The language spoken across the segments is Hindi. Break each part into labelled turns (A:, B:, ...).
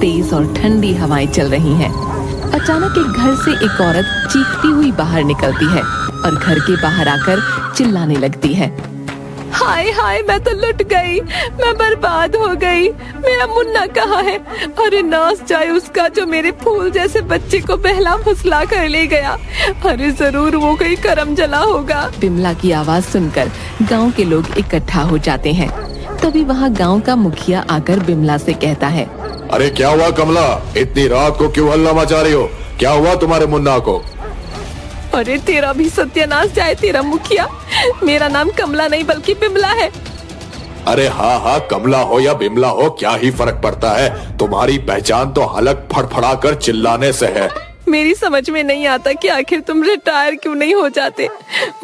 A: तेज और ठंडी हवाएं चल रही हैं। अचानक एक घर से एक औरत चीखती हुई बाहर निकलती है और घर के बाहर आकर चिल्लाने लगती है, हाय हाय, मैं तो लुट गई, मैं बर्बाद हो गई, मेरा मुन्ना कहाँ है? अरे नाश जाए उसका जो मेरे फूल जैसे बच्चे को बहला फुसला कर ले गया। अरे जरूर वो कोई करम जला होगा। बिमला की आवाज सुनकर गांव के लोग इकट्ठा हो जाते हैं। तभी वहाँ गांव का मुखिया आकर बिमला से कहता है,
B: अरे क्या हुआ कमला, इतनी रात को क्यों हल्ला मचा रही हो? क्या हुआ तुम्हारे मुन्ना को?
A: अरे तेरा भी सत्यानाश जाए तेरा मुखिया, मेरा नाम कमला नहीं बल्कि बिमला है।
B: अरे हाँ हाँ, कमला हो या बिमला हो क्या ही फर्क पड़ता है, तुम्हारी पहचान तो हलक फड़फड़ा कर चिल्लाने से है।
A: मेरी समझ में नहीं आता कि आखिर तुम रिटायर क्यों नहीं हो जाते।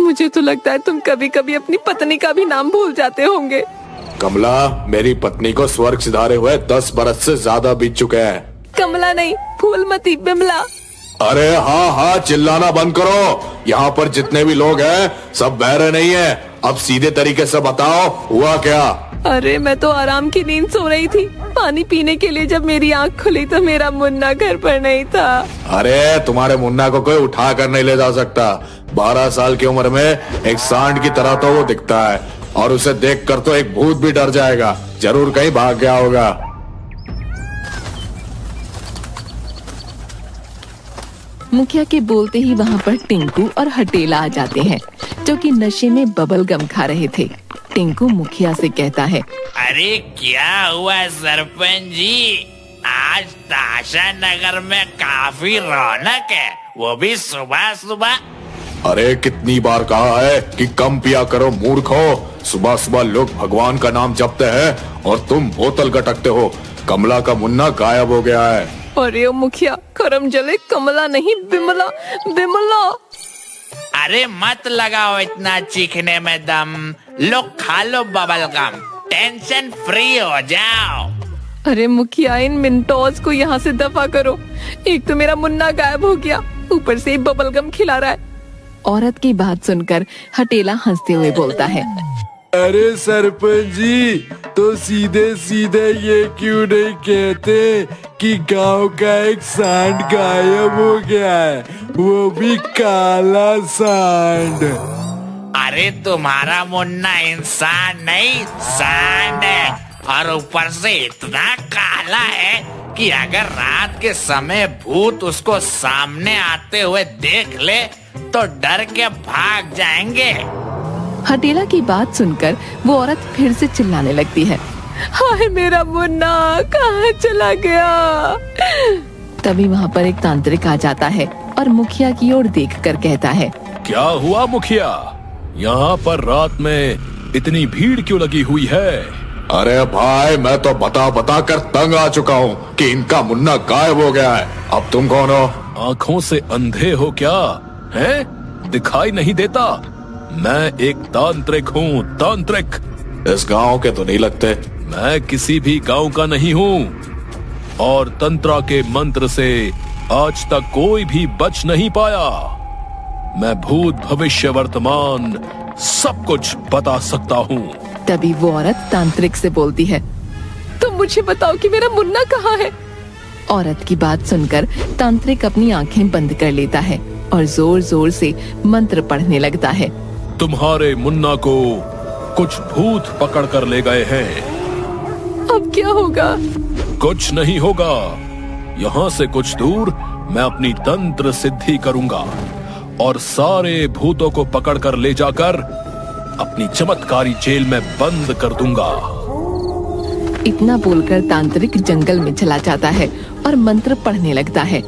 A: मुझे तो लगता है तुम कभी कभी अपनी पत्नी का भी नाम भूल जाते होंगे।
B: कमला, मेरी पत्नी को स्वर्ग सिधारे हुए 10 बरस से ज्यादा बीत चुके हैं।
A: कमला नहीं, फूलमती, बिमला।
B: अरे हाँ हाँ, चिल्लाना बंद करो। यहाँ पर जितने भी लोग हैं सब बहरे नहीं है। अब सीधे तरीके से बताओ हुआ क्या?
A: अरे मैं तो आराम की नींद सो रही थी। पानी पीने के लिए जब मेरी आँख खुली तो मेरा मुन्ना घर पर नहीं था।
B: अरे तुम्हारे मुन्ना को कोई उठा कर नहीं ले जा सकता। 12 साल की उम्र में एक सांड की तरह तो वो दिखता है, और उसे देखकर तो एक भूत भी डर जाएगा। जरूर कहीं भाग गया होगा।
A: मुखिया के बोलते ही वहाँ पर टिंकू और हटेला आ जाते हैं, जो कि नशे में बबल गम खा रहे थे। टिंकू मुखिया से कहता है,
C: अरे क्या हुआ सरपंच जी, आज ताशा नगर में काफी रौनक है, वो भी सुबह सुबह।
B: अरे कितनी बार कहा है कि कम पिया करो मूर्खो। सुबह सुबह लोग भगवान का नाम जपते हैं और तुम बोतल गटकते हो। कमला का मुन्ना गायब हो गया है।
A: अरे ओ मुखिया, करम जले, कमला नहीं बिमला, बिमला।
C: अरे मत लगाओ इतना चीखने में दम, लो खा लो बबल गम, टेंशन फ्री हो जाओ।
A: अरे मुखिया, इन मिनटोज को यहाँ से दफा करो। एक तो मेरा मुन्ना गायब हो गया, ऊपर से बबल गम खिला रहा है। औरत की बात सुनकर हटेला हंसते हुए बोलता है,
D: अरे सरपंच जी, तो सीधे सीधे ये क्यों नहीं कहते कि गांव का एक सांड गायब हो गया है, वो भी काला सांड।
C: अरे तुम्हारा मुन्ना इंसान नहीं सांड है, और ऊपर से इतना काला है कि अगर रात के समय भूत उसको सामने आते हुए देख ले तो डर के भाग जाएंगे।
A: हटेला की बात सुनकर वो औरत फिर से चिल्लाने लगती है, हाय मेरा मुन्ना कहाँ चला गया। तभी वहाँ पर एक तांत्रिक आ जाता है और मुखिया की ओर देखकर कहता है,
E: क्या हुआ मुखिया, यहाँ पर रात में इतनी भीड़ क्यों लगी हुई है?
B: अरे भाई, मैं तो बता बता कर तंग आ चुका हूँ कि इनका मुन्ना गायब हो गया है। अब तुम कौन हो?
E: आँखों से अंधे हो क्या? हैं? दिखाई नहीं देता? मैं एक तांत्रिक हूँ, तांत्रिक।
B: इस गांव के तो नहीं लगते।
E: मैं किसी भी गांव का नहीं हूँ, और तंत्रा के मंत्र से आज तक कोई भी बच नहीं पाया। मैं भूत भविष्य वर्तमान सब कुछ बता सकता हूँ।
A: तभी वो औरत तांत्रिक से बोलती है, तुम मुझे बताओ कि मेरा मुन्ना कहाँ है। औरत की बात सुनकर तांत्रिक अपनी आंखें बंद कर लेता है और जोर जोर से मंत्र पढ़ने लगता है।
E: तुम्हारे मुन्ना को कुछ भूत पकड़ कर ले गए हैं।
A: अब क्या होगा?
E: कुछ नहीं होगा। यहाँ से कुछ दूर मैं अपनी तंत्र सिद्धि करूंगा और सारे भूतों को पकड़ कर ले जाकर अपनी चमत्कारी जेल में बंद कर दूंगा।
A: इतना बोलकर तांत्रिक जंगल में चला जाता है और मंत्र पढ़ने लगता है।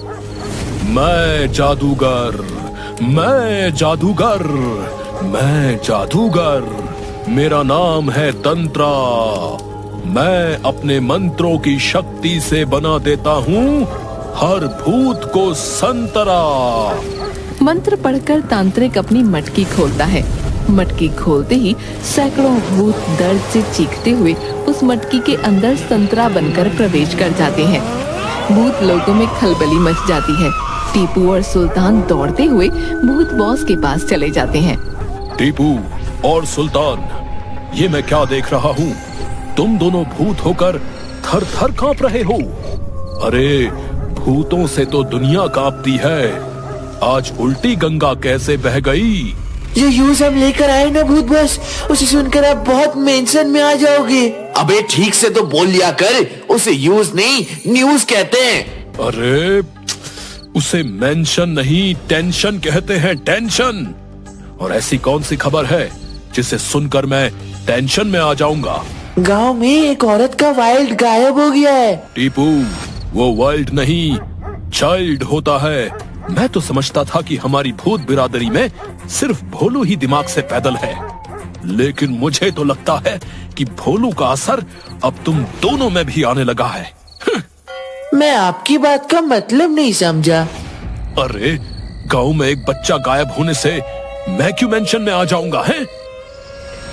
E: मैं जादूगर, मैं जादूगर, मैं जादूगर, मेरा नाम है तंत्रा। मैं अपने मंत्रों की शक्ति से बना देता हूँ हर भूत को संतरा।
A: मंत्र पढ़कर तांत्रिक अपनी मटकी खोलता है। मटकी खोलते ही सैकड़ों भूत दर्द से चीखते हुए उस मटकी के अंदर संतरा बनकर प्रवेश कर जाते हैं। भूत लोगों में खलबली मच जाती है। टीपू और सुल्तान दौड़ते हुए भूत बॉस के पास चले जाते हैं।
E: टीपू और सुल्तान, ये मैं क्या देख रहा हूँ? तुम दोनों भूत होकर थर थर कांप रहे हो। अरे भूतों से तो दुनिया कांपती है, आज उल्टी गंगा कैसे बह गई?
F: जो न्यूज हम लेकर आए ना भूत बॉस, उसे सुनकर आप बहुत मेंशन में आ जाओगे।
C: अबे ठीक से तो बोल लिया कर, उसे यूज नहीं न्यूज कहते हैं।
E: अरे उसे मेंशन नहीं टेंशन कहते हैं, टेंशन। और ऐसी कौन सी खबर है जिसे सुनकर मैं टेंशन में आ जाऊंगा?
F: गांव में एक औरत का वाइल्ड गायब हो गया है।
E: टीपू, वो वाइल्ड नहीं चाइल्ड होता है। मैं तो समझता था कि हमारी भूत बिरादरी में सिर्फ भोलू ही दिमाग से पैदल है, लेकिन मुझे तो लगता है कि भोलू का असर अब तुम दोनों में भी आने लगा है।
F: मैं आपकी बात का मतलब नहीं समझा।
E: अरे गांव में एक बच्चा गायब होने से मैं क्यों मेंशन में आ जाऊंगा? है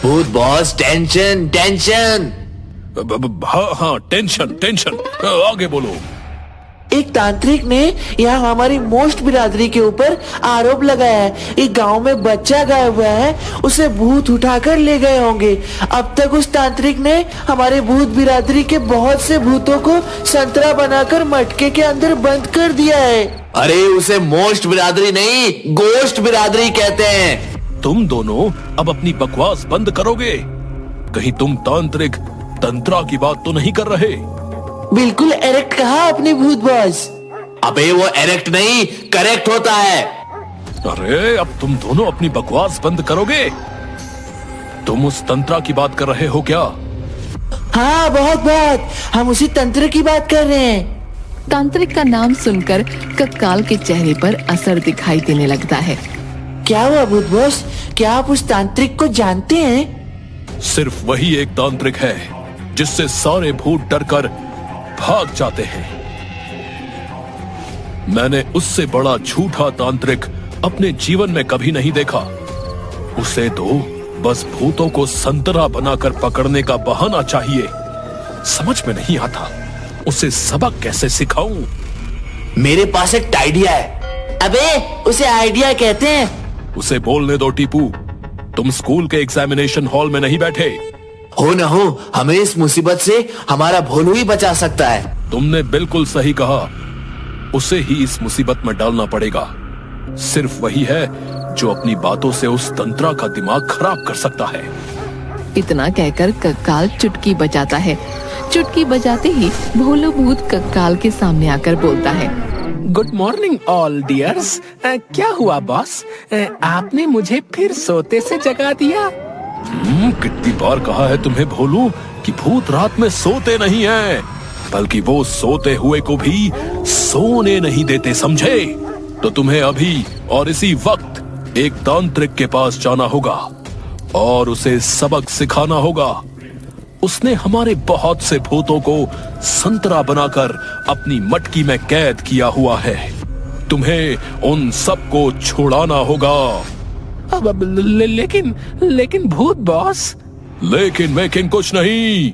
C: भूत बॉस, टेंशन टेंशन।
E: हाँ टेंशन टेंशन, आगे बोलो।
F: एक तांत्रिक ने यहाँ हमारी मोस्ट बिरादरी के ऊपर आरोप लगाया है। एक गांव में बच्चा गायब हुआ है, उसे भूत उठाकर ले गए होंगे। अब तक उस तांत्रिक ने हमारे भूत बिरादरी के बहुत से भूतों को संतरा बनाकर मटके के अंदर बंद कर दिया है।
C: अरे उसे मोस्ट बिरादरी नहीं, गोश्त बिरादरी कहते हैं।
E: तुम दोनों अब अपनी बकवास बंद करोगे? कहीं तुम तांत्रिक तंत्रा की बात तो नहीं कर रहे?
F: बिल्कुल एरेक्ट कहा आपने भूत बॉस।
C: अबे वो एरेक्ट नहीं, करेक्ट होता है।
E: अरे अब तुम दोनों अपनी बकवास बंद करोगे? तुम उस तंत्रा की बात कर रहे हो क्या?
F: हाँ बहुत, हम उसी तंत्र की बात कर रहे हैं।
A: तांत्रिक का नाम सुनकर कक्काल के चेहरे पर असर दिखाई देने लगता है।
F: क्या हुआ भूत बॉस, क्या आप उस तांत्रिक को जानते हैं?
E: सिर्फ वही एक तांत्रिक है जिससे सारे भूत डरकर भाग जाते हैं। मैंने उससे बड़ा झूठा तांत्रिक अपने जीवन में कभी नहीं देखा। उसे तो बस भूतों को संतरा बनाकर पकड़ने का बहाना चाहिए। समझ में नहीं आता उसे सबक कैसे सिखाऊं।
C: मेरे पास एक आइडिया है।
F: अबे उसे आइडिया कहते हैं।
E: उसे बोलने दो टीपू, तुम स्कूल के एग्जामिनेशन हॉल में नहीं बैठे।
C: हो न हो, हमें इस मुसीबत से हमारा भोलू ही बचा सकता है।
E: तुमने बिल्कुल सही कहा, उसे ही इस मुसीबत में डालना पड़ेगा। सिर्फ वही है जो अपनी बातों से उस तंत्रा का दिमाग खराब कर सकता है।
A: इतना कहकर कक्काल चुटकी बजाता है। चुटकी बजाते ही भोलू भूत कक्काल के सामने आकर बोलता है,
G: गुड मॉर्निंग ऑल डियर्स। क्या हुआ बॉस, आपने मुझे फिर सोते से जगा दिया?
E: कितनी बार कहा है तुम्हें भोलू कि भूत रात में सोते नहीं हैं, बल्कि वो सोते हुए को भी सोने नहीं देते, समझे? तो तुम्हें अभी और इसी वक्त एक तांत्रिक के पास जाना होगा और उसे सबक सिखाना होगा। उसने हमारे बहुत से भूतों को संतरा बनाकर अपनी मटकी में कैद किया हुआ है। तुम्हें उन सबको छुड़ाना होगा।
G: अब लेकिन भूत बॉस।
E: लेकिन मेकिंग कुछ नहीं।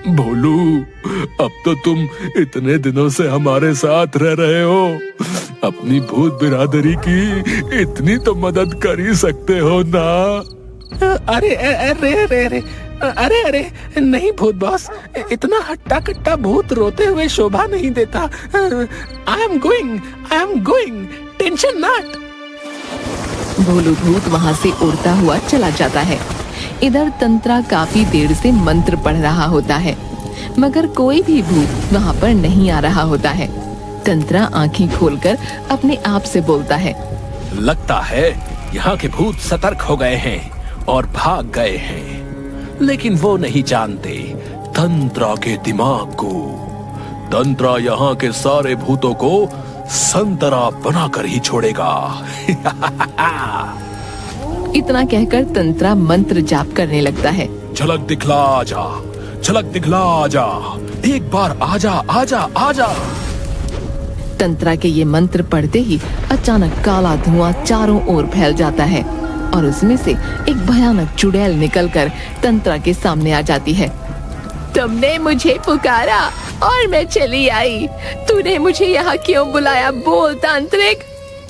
E: भोलू, अब तो तुम इतने दिनों से हमारे साथ रह रहे हो, अपनी भूत बिरादरी की इतनी तो मदद कर ही सकते हो ना?
G: अरे अरे अरे अरे अरे अरे नहीं भूत बॉस, इतना हट्टा कट्टा भूत रोते हुए शोभा नहीं देता। I am going, tension not.
A: Bholu भूत वहाँ से उड़ता हुआ चला जाता है। इधर तंत्रा काफी देर से मंत्र पढ़ रहा होता है, मगर कोई भी भूत वहाँ पर नहीं आ रहा होता है। तंत्रा आंखें खोलकर अपने आप से बोलता है,
E: लगता है यहाँ के भूत सतर्क हो गए हैं और भाग गए हैं, लेकिन वो नहीं जानते तंत्रा के दिमाग को। तंत्रा यहाँ के सारे भूतों को संतरा बनाकर ही छोड़ेगा।
A: इतना कहकर तंत्रा मंत्र जाप करने लगता है।
E: झलक दिखला आजा, झलक दिखला आजा, एक बार आजा आजा आजा।
A: तंत्रा के ये मंत्र पढ़ते ही अचानक काला धुआं चारों ओर फैल जाता है और उसमें से एक भयानक चुड़ैल निकलकर तंत्रा के सामने आ जाती है। तुमने मुझे पुकारा और मैं चली आई। तूने मुझे यहाँ क्यों बुलाया, बोल तांत्रिक।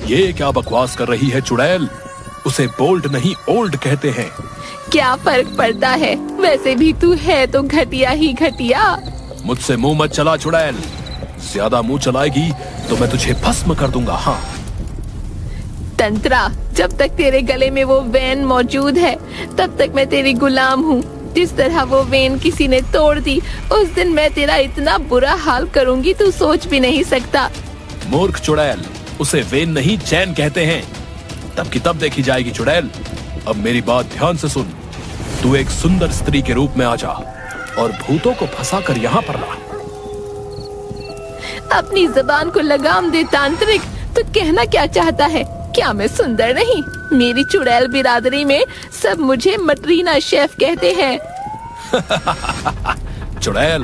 E: ये क्या बकवास कर रही है चुड़ैल? उसे बोल्ड नहीं ओल्ड कहते हैं।
A: क्या फर्क पड़ता है, वैसे भी तू है तो घटिया ही घटिया।
E: मुझसे मुंह मत चला चुड़ैल, ज्यादा मुंह चलाएगी तो मैं तुझे भस्म कर दूंगा। हाँ
A: तंत्रा, जब तक तेरे गले में वो वेन मौजूद है तब तक मैं तेरी गुलाम हूँ। जिस तरह वो वेन किसी ने तोड़ दी, उस दिन मैं तेरा इतना बुरा हाल करूँगी तू सोच भी नहीं सकता।
E: मूर्ख चुड़ैल, उसे वेन नहीं चैन कहते हैं। तब की तब देखी जाएगी चुड़ैल। अब मेरी बात ध्यान से सुन। तू एक सुंदर स्त्री के रूप में आ जा और भूतों को फंसा कर यहाँ पर ला।
A: अपनी जबान को लगाम दे तांत्रिक, तू कहना क्या चाहता है? क्या मैं सुंदर नहीं? मेरी चुड़ैल बिरादरी में सब मुझे मटरीना शेफ कहते हैं।
E: चुड़ैल,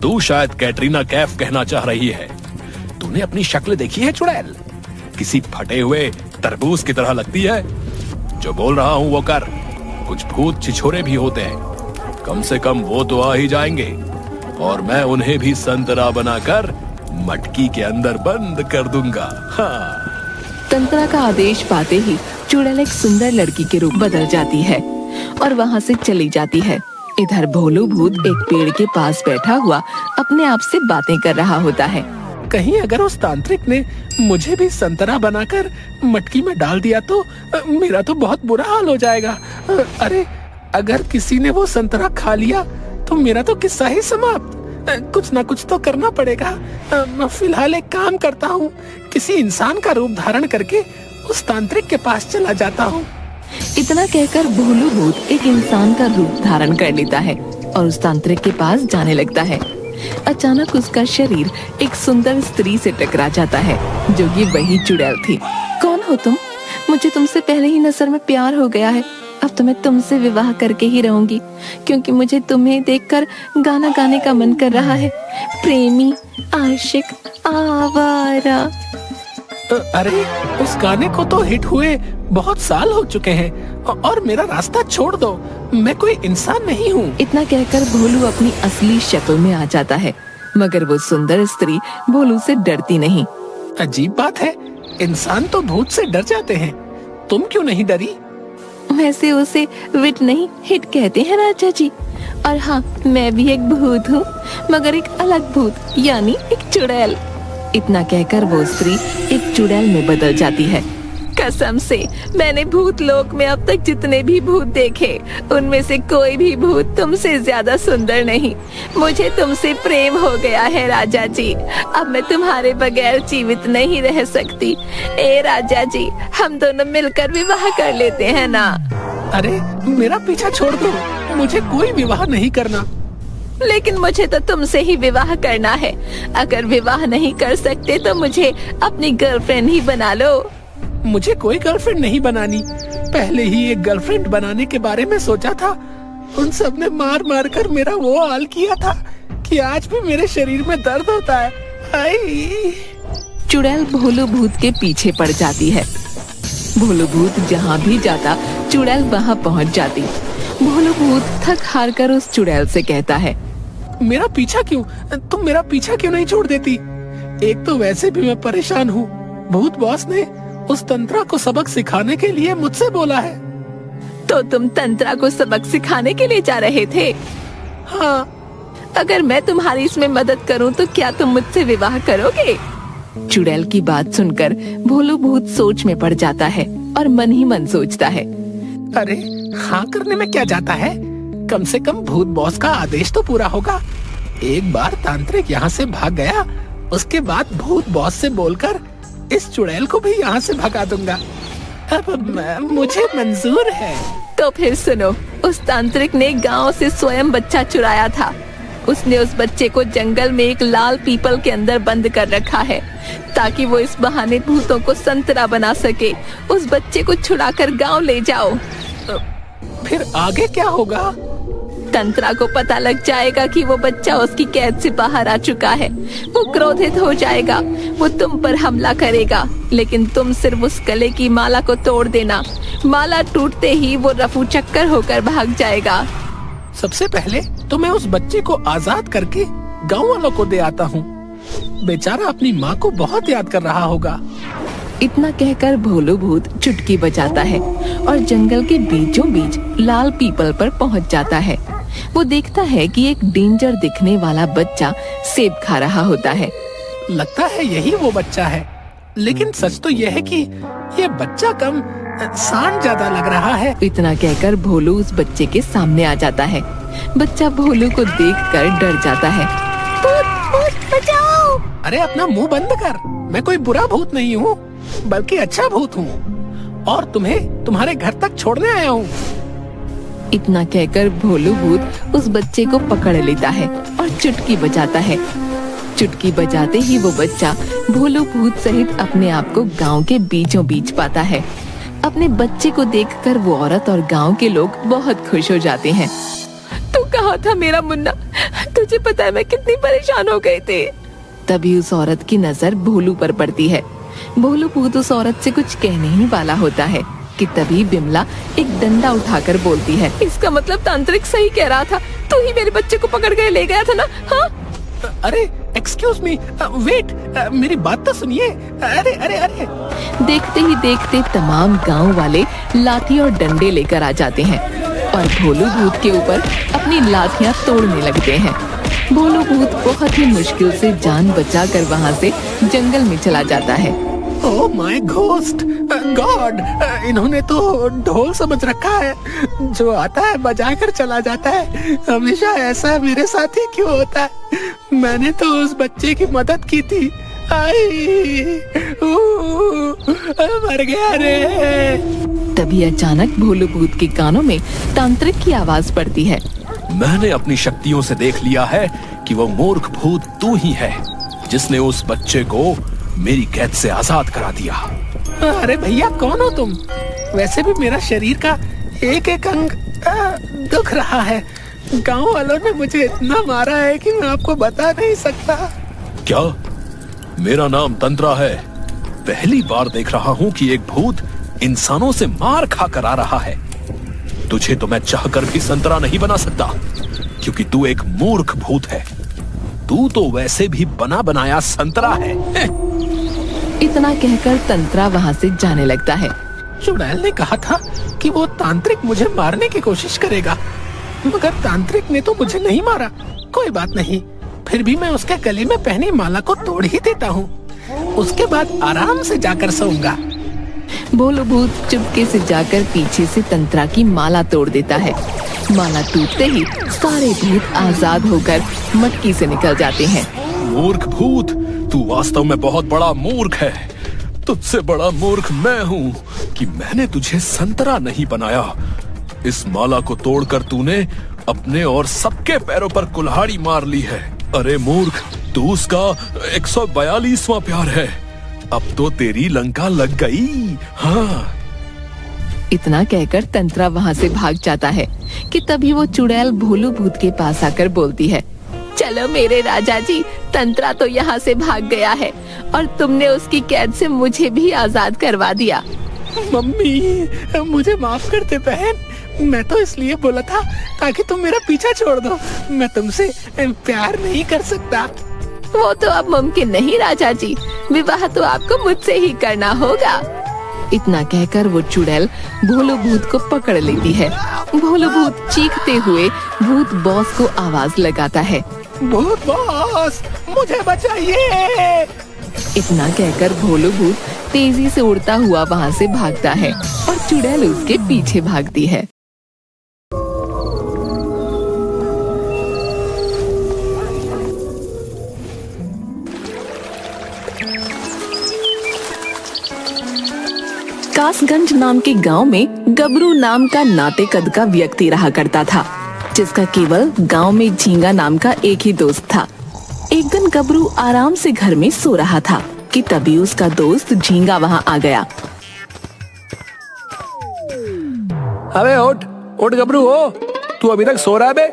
E: तू शायद कैटरीना कैफ कहना चाह रही है। तूने अपनी शक्ल देखी है चुड़ैल? किसी फटे हुए तरबूज की तरह लगती है। जो बोल रहा हूँ वो कर। कुछ भूत छिछोरे भी होते हैं, कम से कम वो तो आ ही जाएंगे और मैं उन्हें भी संतरा बनाकर मटकी के अंदर बंद कर दूंगा। हाँ।
A: तंत्रा का आदेश पाते ही चुड़ैल एक सुंदर लड़की के रूप बदल जाती है और वहाँ से चली जाती है। इधर भोलू भूत एक पेड़ के पास बैठा हुआ अपने आप से बातें कर रहा होता है।
G: कहीं अगर उस तांत्रिक ने मुझे भी संतरा बनाकर मटकी में डाल दिया तो मेरा तो बहुत बुरा हाल हो जाएगा। अरे अगर किसी ने वो संतरा खा लिया तो मेरा तो किस्सा ही समाप्त। कुछ ना कुछ तो करना पड़ेगा। मैं फिलहाल एक काम करता हूँ, किसी इंसान का रूप धारण करके उस तांत्रिक के पास चला जाता हूँ।
A: इतना कहकर भोलू भूत एक इंसान का रूप धारण कर लेता है और उस तांत्रिक के पास जाने लगता है। अचानक उसका शरीर एक सुंदर स्त्री से टकरा जाता है जो कि वही चुड़ैल थी। कौन हो तुम? मुझे तुमसे पहले ही नजर में प्यार हो गया है। अब तो मैं तुमसे विवाह करके ही रहूंगी क्योंकि मुझे तुम्हें देखकर गाना गाने का मन कर रहा है। प्रेमी, आशिक, आवारा।
G: अरे उस गाने को तो हिट हुए बहुत साल हो चुके हैं और मेरा रास्ता छोड़ दो, मैं कोई इंसान नहीं हूँ।
A: इतना कहकर भोलू अपनी असली शक्ल में आ जाता है, मगर वो सुंदर स्त्री भोलू से डरती नहीं।
G: अजीब बात है, इंसान तो भूत से डर जाते हैं, तुम क्यों नहीं डरी?
A: वैसे उसे विट नहीं हिट कहते हैं राजा जी। और हाँ, मैं भी एक भूत हूँ, मगर एक अलग भूत, यानी एक चुड़ैल। इतना कहकर वो स्त्री एक चुड़ैल में बदल जाती है। कसम से मैंने भूत लोक में अब तक जितने भी भूत देखे उनमें से कोई भी भूत तुमसे ज्यादा सुंदर नहीं। मुझे तुमसे प्रेम हो गया है राजा जी, अब मैं तुम्हारे बगैर जीवित नहीं रह सकती। ए राजा जी, हम दोनों मिलकर विवाह कर लेते हैं ना?
G: अरे मेरा पीछा छोड़ दो, मुझे कोई विवाह नहीं करना।
A: लेकिन मुझे तो तुमसे ही विवाह करना है। अगर विवाह नहीं कर सकते तो मुझे अपनी गर्लफ्रेंड ही बना लो।
G: मुझे कोई गर्लफ्रेंड नहीं बनानी, पहले ही एक गर्लफ्रेंड बनाने के बारे में सोचा था। उन सब ने मार मार कर मेरा वो हाल किया था कि आज भी मेरे शरीर में दर्द होता है।
A: चुड़ैल भोलू भूत के पीछे पड़ जाती है। भोलू भूत जहाँ भी जाता चुड़ैल वहाँ पहुँच जाती। भोलू भूत थक हार कर उस चुड़ैल से कहता है,
G: मेरा पीछा क्यों? तुम मेरा पीछा क्यों नहीं छोड़ देती? एक तो वैसे भी मैं परेशान हूँ। भूत बॉस ने उस तंत्रा को सबक सिखाने के लिए मुझसे बोला है।
A: तो तुम तंत्रा को सबक सिखाने के लिए जा रहे थे?
G: हाँ।
A: अगर मैं तुम्हारी इसमें मदद करूं तो क्या तुम मुझसे विवाह करोगे? चुड़ैल की बात सुनकर भोलू भूत सोच में पड़ जाता है और मन ही मन सोचता है,
G: अरे हाँ करने में क्या जाता है, कम से कम भूत बॉस का आदेश तो पूरा होगा। एक बार तांत्रिक यहाँ से भाग गया, उसके बाद भूत बॉस से बोलकर इस चुड़ैल को भी यहाँ से भगा दूंगा। अब मुझे मंजूर है।
A: तो फिर सुनो, उस तांत्रिक ने गांव से स्वयं बच्चा चुराया था। उसने उस बच्चे को जंगल में एक लाल पीपल के अंदर बंद कर रखा है ताकि वो इस बहाने भूतों को संतरा बना सके। उस बच्चे को छुड़ाकर गांव ले जाओ।
G: फिर आगे क्या होगा?
A: तंत्रा को पता लग जाएगा कि वो बच्चा उसकी कैद से बाहर आ चुका है। वो क्रोधित हो जाएगा, वो तुम पर हमला करेगा, लेकिन तुम सिर्फ उस गले की माला को तोड़ देना। माला टूटते ही वो रफू चक्कर होकर भाग जाएगा।
G: सबसे पहले तो मैं उस बच्चे को आजाद करके गाँव वालों को दे आता हूँ। बेचारा अपनी माँ को बहुत याद कर रहा होगा।
A: इतना कहकर भोलू भूत चुटकी बजाता है और जंगल के बीचों बीच लाल पीपल पर पहुंच जाता है। वो देखता है कि एक डेंजर दिखने वाला बच्चा सेब खा रहा होता है।
G: लगता है यही वो बच्चा है, लेकिन सच तो यह है कि ये बच्चा कम सांड ज्यादा लग रहा है।
A: इतना कहकर भोलू उस बच्चे के सामने आ जाता है। बच्चा भोलू को देखकर डर जाता है। भूत, भूत, बचाओ!
G: अरे अपना मुंह बंद कर, मैं कोई बुरा भूत नहीं हूँ, बल्कि अच्छा भूत हूँ और तुम्हें तुम्हारे घर तक छोड़ने आया हूँ।
A: इतना कहकर भोलू भूत उस बच्चे को पकड़ लेता है और चुटकी बजाता है। चुटकी बजाते ही वो बच्चा भोलू भूत सहित अपने आप को गांव के बीचों बीच पाता है। अपने बच्चे को देखकर वो औरत और गांव के लोग बहुत खुश हो जाते हैं। तू कहाँ था मेरा मुन्ना? तुझे पता है मैं कितनी परेशान हो गए थे। तभी उस औरत की नजर भोलू पर पड़ती है। भोलू भूत उस औरत से कुछ कहने ही वाला होता है कि तभी बिमला एक डंडा उठाकर बोलती है, इसका मतलब तांत्रिक सही कह रहा था, तू ही मेरे बच्चे को पकड़ के ले गया था ना? हाँ?
G: अरे एक्सक्यूज मी, वेट, मेरी बात तो सुनिए। अरे अरे अरे!
A: देखते ही देखते तमाम गांव वाले लाठी और डंडे लेकर आ जाते हैं और भोलू भूत के ऊपर अपनी लाठियां तोड़ने लगते हैं। भोलू भूत बहुत ही मुश्किल से जान बचाकर वहां से जंगल में चला जाता है।
G: ओह माय घोस्ट गॉड, इन्होंने तो ढोल समझ रखा है, जो आता है बजा कर चला जाता है। हमेशा ऐसा मेरे साथ ही क्यों होता है? मैंने तो उस बच्चे की मदद की थी। मर गया रे।
A: तभी अचानक भोलू भूत के कानों में तांत्रिक की आवाज पड़ती है।
E: मैंने अपनी शक्तियों से देख लिया है कि वो मूर्ख भूत तू ही है जिसने उस बच्चे को मेरी कैद से आजाद करा दिया।
G: अरे भैया, कौन हो तुम? वैसे भी मेरा शरीर का एक एक अंग दुख रहा है। गांव वालों ने मुझे इतना मारा है कि मैं आपको बता नहीं सकता।
E: क्या? मेरा नाम तंत्रा है। पहली बार देख रहा हूँ कि एक भूत इंसानों से मार खा कर आ रहा है। तुझे तो मैं चाहकर भी संतरा नहीं बना सकता, क्योंकि तू एक मूर्ख भूत है। तू तो वैसे भी बना बनाया संतरा है।
A: इतना कहकर तंत्रा वहाँ से जाने लगता है।
G: चुड़ैल ने कहा था कि वो तांत्रिक मुझे मारने की कोशिश करेगा, मगर तांत्रिक ने तो मुझे नहीं मारा। कोई बात नहीं, फिर भी मैं उसके गले में पहनी माला को तोड़ ही देता हूँ। उसके बाद आराम से जाकर सोऊंगा।
A: भोलू भूत चुपके से जाकर पीछे से तंत्रा की माला तोड़ देता है। माला टूटते ही सारे भूत आजाद होकर मटकी से निकल जाते हैं।
E: मूर्ख भूत, तू वास्तव में बहुत बड़ा मूर्ख है। तुझसे बड़ा मूर्ख मैं हूँ कि मैंने तुझे संतरा नहीं बनाया। इस माला को तोड़कर तूने अपने और सबके पैरों पर कुल्हाड़ी मार ली है। अरे मूर्ख, तू उसका 142वां प्यार है। अब तो तेरी लंका लग गई। हाँ।
A: इतना कहकर तंत्रा वहाँ से भाग जाता है कि तभी वो चुड़ैल भोलू भूत के पास आकर बोलती है, चलो मेरे राजा जी, तंत्रा तो यहाँ से भाग गया है और तुमने उसकी कैद से मुझे भी आजाद करवा दिया।
G: मम्मी, मुझे माफ कर दे बहन। मैं तो इसलिए बोला था ताकि तुम मेरा पीछा छोड़ दो। मैं तुमसे प्यार नहीं कर सकता।
A: वो तो अब मुमकिन नहीं राजा जी, विवाह तो आपको मुझसे ही करना होगा। इतना कहकर वो चुड़ैल भोलू भूत को पकड़ लेती है। भोलू भूत चीखते हुए भूत बॉस को आवाज लगाता है,
G: भूत बॉस, मुझे बचाइए।
A: इतना कहकर भोलू भूत तेजी से उड़ता हुआ वहाँ से भागता है और चुड़ैल उसके पीछे भागती है। कासगंज नाम के गांव में गबरू नाम का नाटे कद का व्यक्ति रहा करता था, जिसका केवल गांव में झींगा नाम का एक ही दोस्त था। एक दिन गबरू आराम से घर में सो रहा था कि तभी उसका दोस्त झींगा वहां आ गया।
G: अबे उठ उठ गबरू, हो तू अभी तक सो रहा है बे?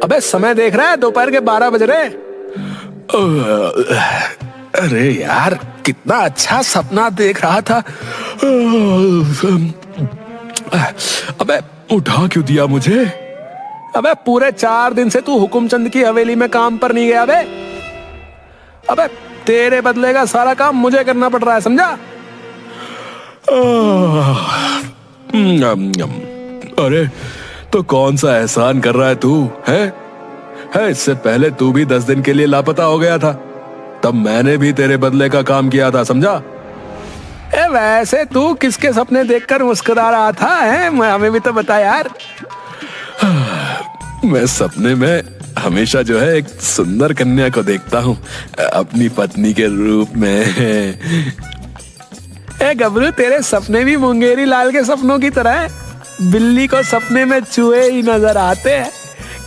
G: अबे समय देख रहा है, दोपहर के 12 बज रहे। अरे यार, कितना अच्छा सपना देख रहा था।
E: अबे उठा क्यों दिया मुझे?
G: अबे पूरे 4 दिन से तू हुकुमचंद की हवेली में काम पर नहीं गया बे। अबे तेरे बदले का सारा काम मुझे करना पड़ रहा है, समझा?
E: अरे तो कौन सा एहसान कर रहा है तू? है इससे पहले तू भी 10 दिन के लिए लापता हो गया था, तब मैंने भी तेरे बदले का काम किया था, समझा?
G: वैसे तू किसके सपने देखकर मुस्कुरा रहा था? हमें भी तो बता यार।
E: मैं सपने में हमेशा जो है एक सुंदर कन्या को देखता हूँ अपनी पत्नी के रूप में।
G: गबरू, तेरे सपने भी मुंगेरी लाल के सपनों की तरह है। बिल्ली को सपने में चूहे ही नजर आते हैं।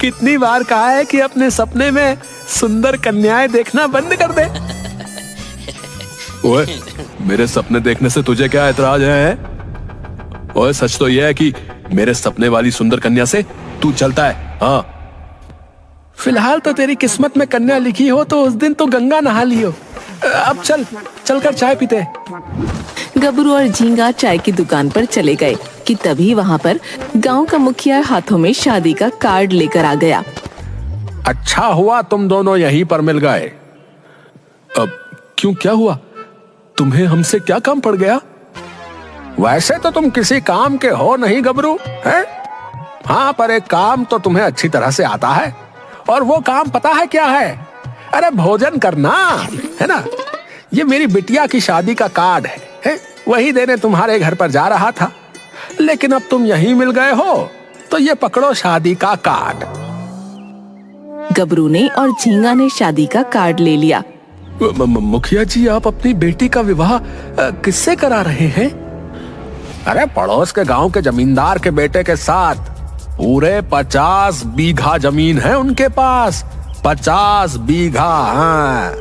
G: कितनी बार कहा है कि अपने सपने में सुंदर कन्याएं देखना बंद कर दे।
E: ओए, मेरे सपने देखने से तुझे क्या ऐतराज है? ओए, सच तो यह है कि मेरे सपने वाली सुंदर कन्या से तू चलता है। हाँ,
G: फिलहाल तो तेरी किस्मत में कन्या लिखी हो तो उस दिन तो गंगा नहा लियो। अब चलकर चाय पीते।
A: गबरू और झींगा चाय की दुकान पर चले गए कि तभी वहाँ पर गांव का मुखिया हाथों में शादी का कार्ड लेकर आ गया।
G: अच्छा हुआ तुम दोनों यहीं पर मिल गए।
E: अब क्यों, क्या हुआ? तुम्हें हमसे क्या काम पड़ गया?
G: वैसे तो तुम किसी काम के हो नहीं गबरू, है? हाँ, पर एक काम तो तुम्हें अच्छी तरह से आता है, और वो काम पता है क्या है? अरे भोजन करना, है ना? ये मेरी बिटिया की शादी का कार्ड है? वही देने तुम्हारे घर पर जा रहा था, लेकिन अब तुम यहीं मिल गए हो तो ये पकड़ो शादी का कार्ड।
A: गबरू ने और झींगा ने शादी का कार्ड ले लिया।
E: मुखिया जी, आप अपनी बेटी का विवाह किससे करा रहे हैं?
G: अरे पड़ोस के गांव के जमींदार के बेटे के साथ। पूरे 50 बीघा जमीन है उनके पास। 50 बीघा। हाँ,